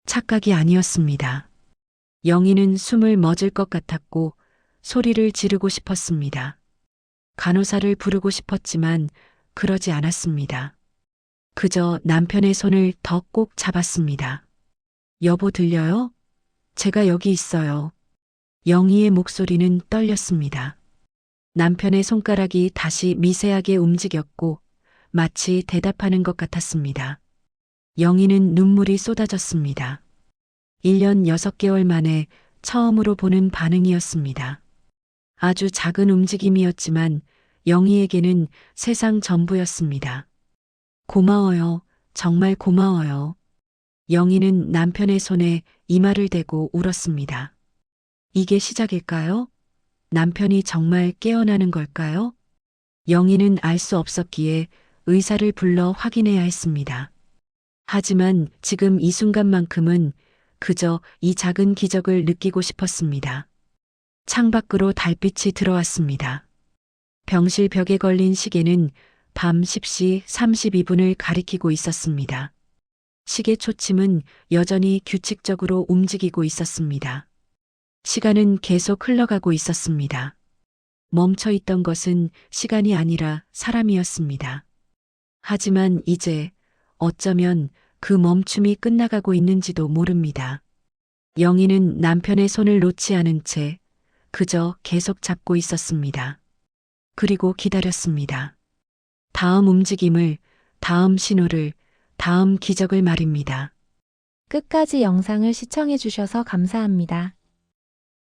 착각이 아니었습니다. 영희는 숨을 멎을 것 같았고 소리를 지르고 싶었습니다. 간호사를 부르고 싶었지만 그러지 않았습니다. 그저 남편의 손을 더 꼭 잡았습니다. 여보 들려요? 제가 여기 있어요. 영희의 목소리는 떨렸습니다. 남편의 손가락이 다시 미세하게 움직였고 마치 대답하는 것 같았습니다. 영희는 눈물이 쏟아졌습니다. 1년 6개월 만에 처음으로 보는 반응이었습니다. 아주 작은 움직임이었지만 영희에게는 세상 전부였습니다. 고마워요. 정말 고마워요. 영희는 남편의 손에 이마를 대고 울었습니다. 이게 시작일까요? 남편이 정말 깨어나는 걸까요? 영희는 알 수 없었기에 의사를 불러 확인해야 했습니다. 하지만 지금 이 순간만큼은 그저 이 작은 기적을 느끼고 싶었습니다. 창밖으로 달빛이 들어왔습니다. 병실 벽에 걸린 시계는 밤 10시 32분을 가리키고 있었습니다. 시계 초침은 여전히 규칙적으로 움직이고 있었습니다. 시간은 계속 흘러가고 있었습니다. 멈춰 있던 것은 시간이 아니라 사람이었습니다. 하지만 이제 어쩌면 그 멈춤이 끝나가고 있는지도 모릅니다. 영희는 남편의 손을 놓지 않은 채 그저 계속 잡고 있었습니다. 그리고 기다렸습니다. 다음 움직임을, 다음 신호를, 다음 기적을 말입니다. 끝까지 영상을 시청해 주셔서 감사합니다.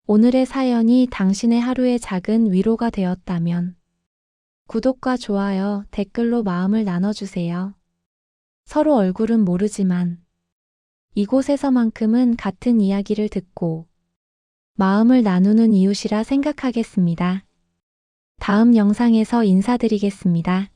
오늘의 사연이 당신의 하루에 작은 위로가 되었다면 구독과 좋아요, 댓글로 마음을 나눠주세요. 서로 얼굴은 모르지만 이곳에서만큼은 같은 이야기를 듣고 마음을 나누는 이웃이라 생각하겠습니다. 다음 영상에서 인사드리겠습니다.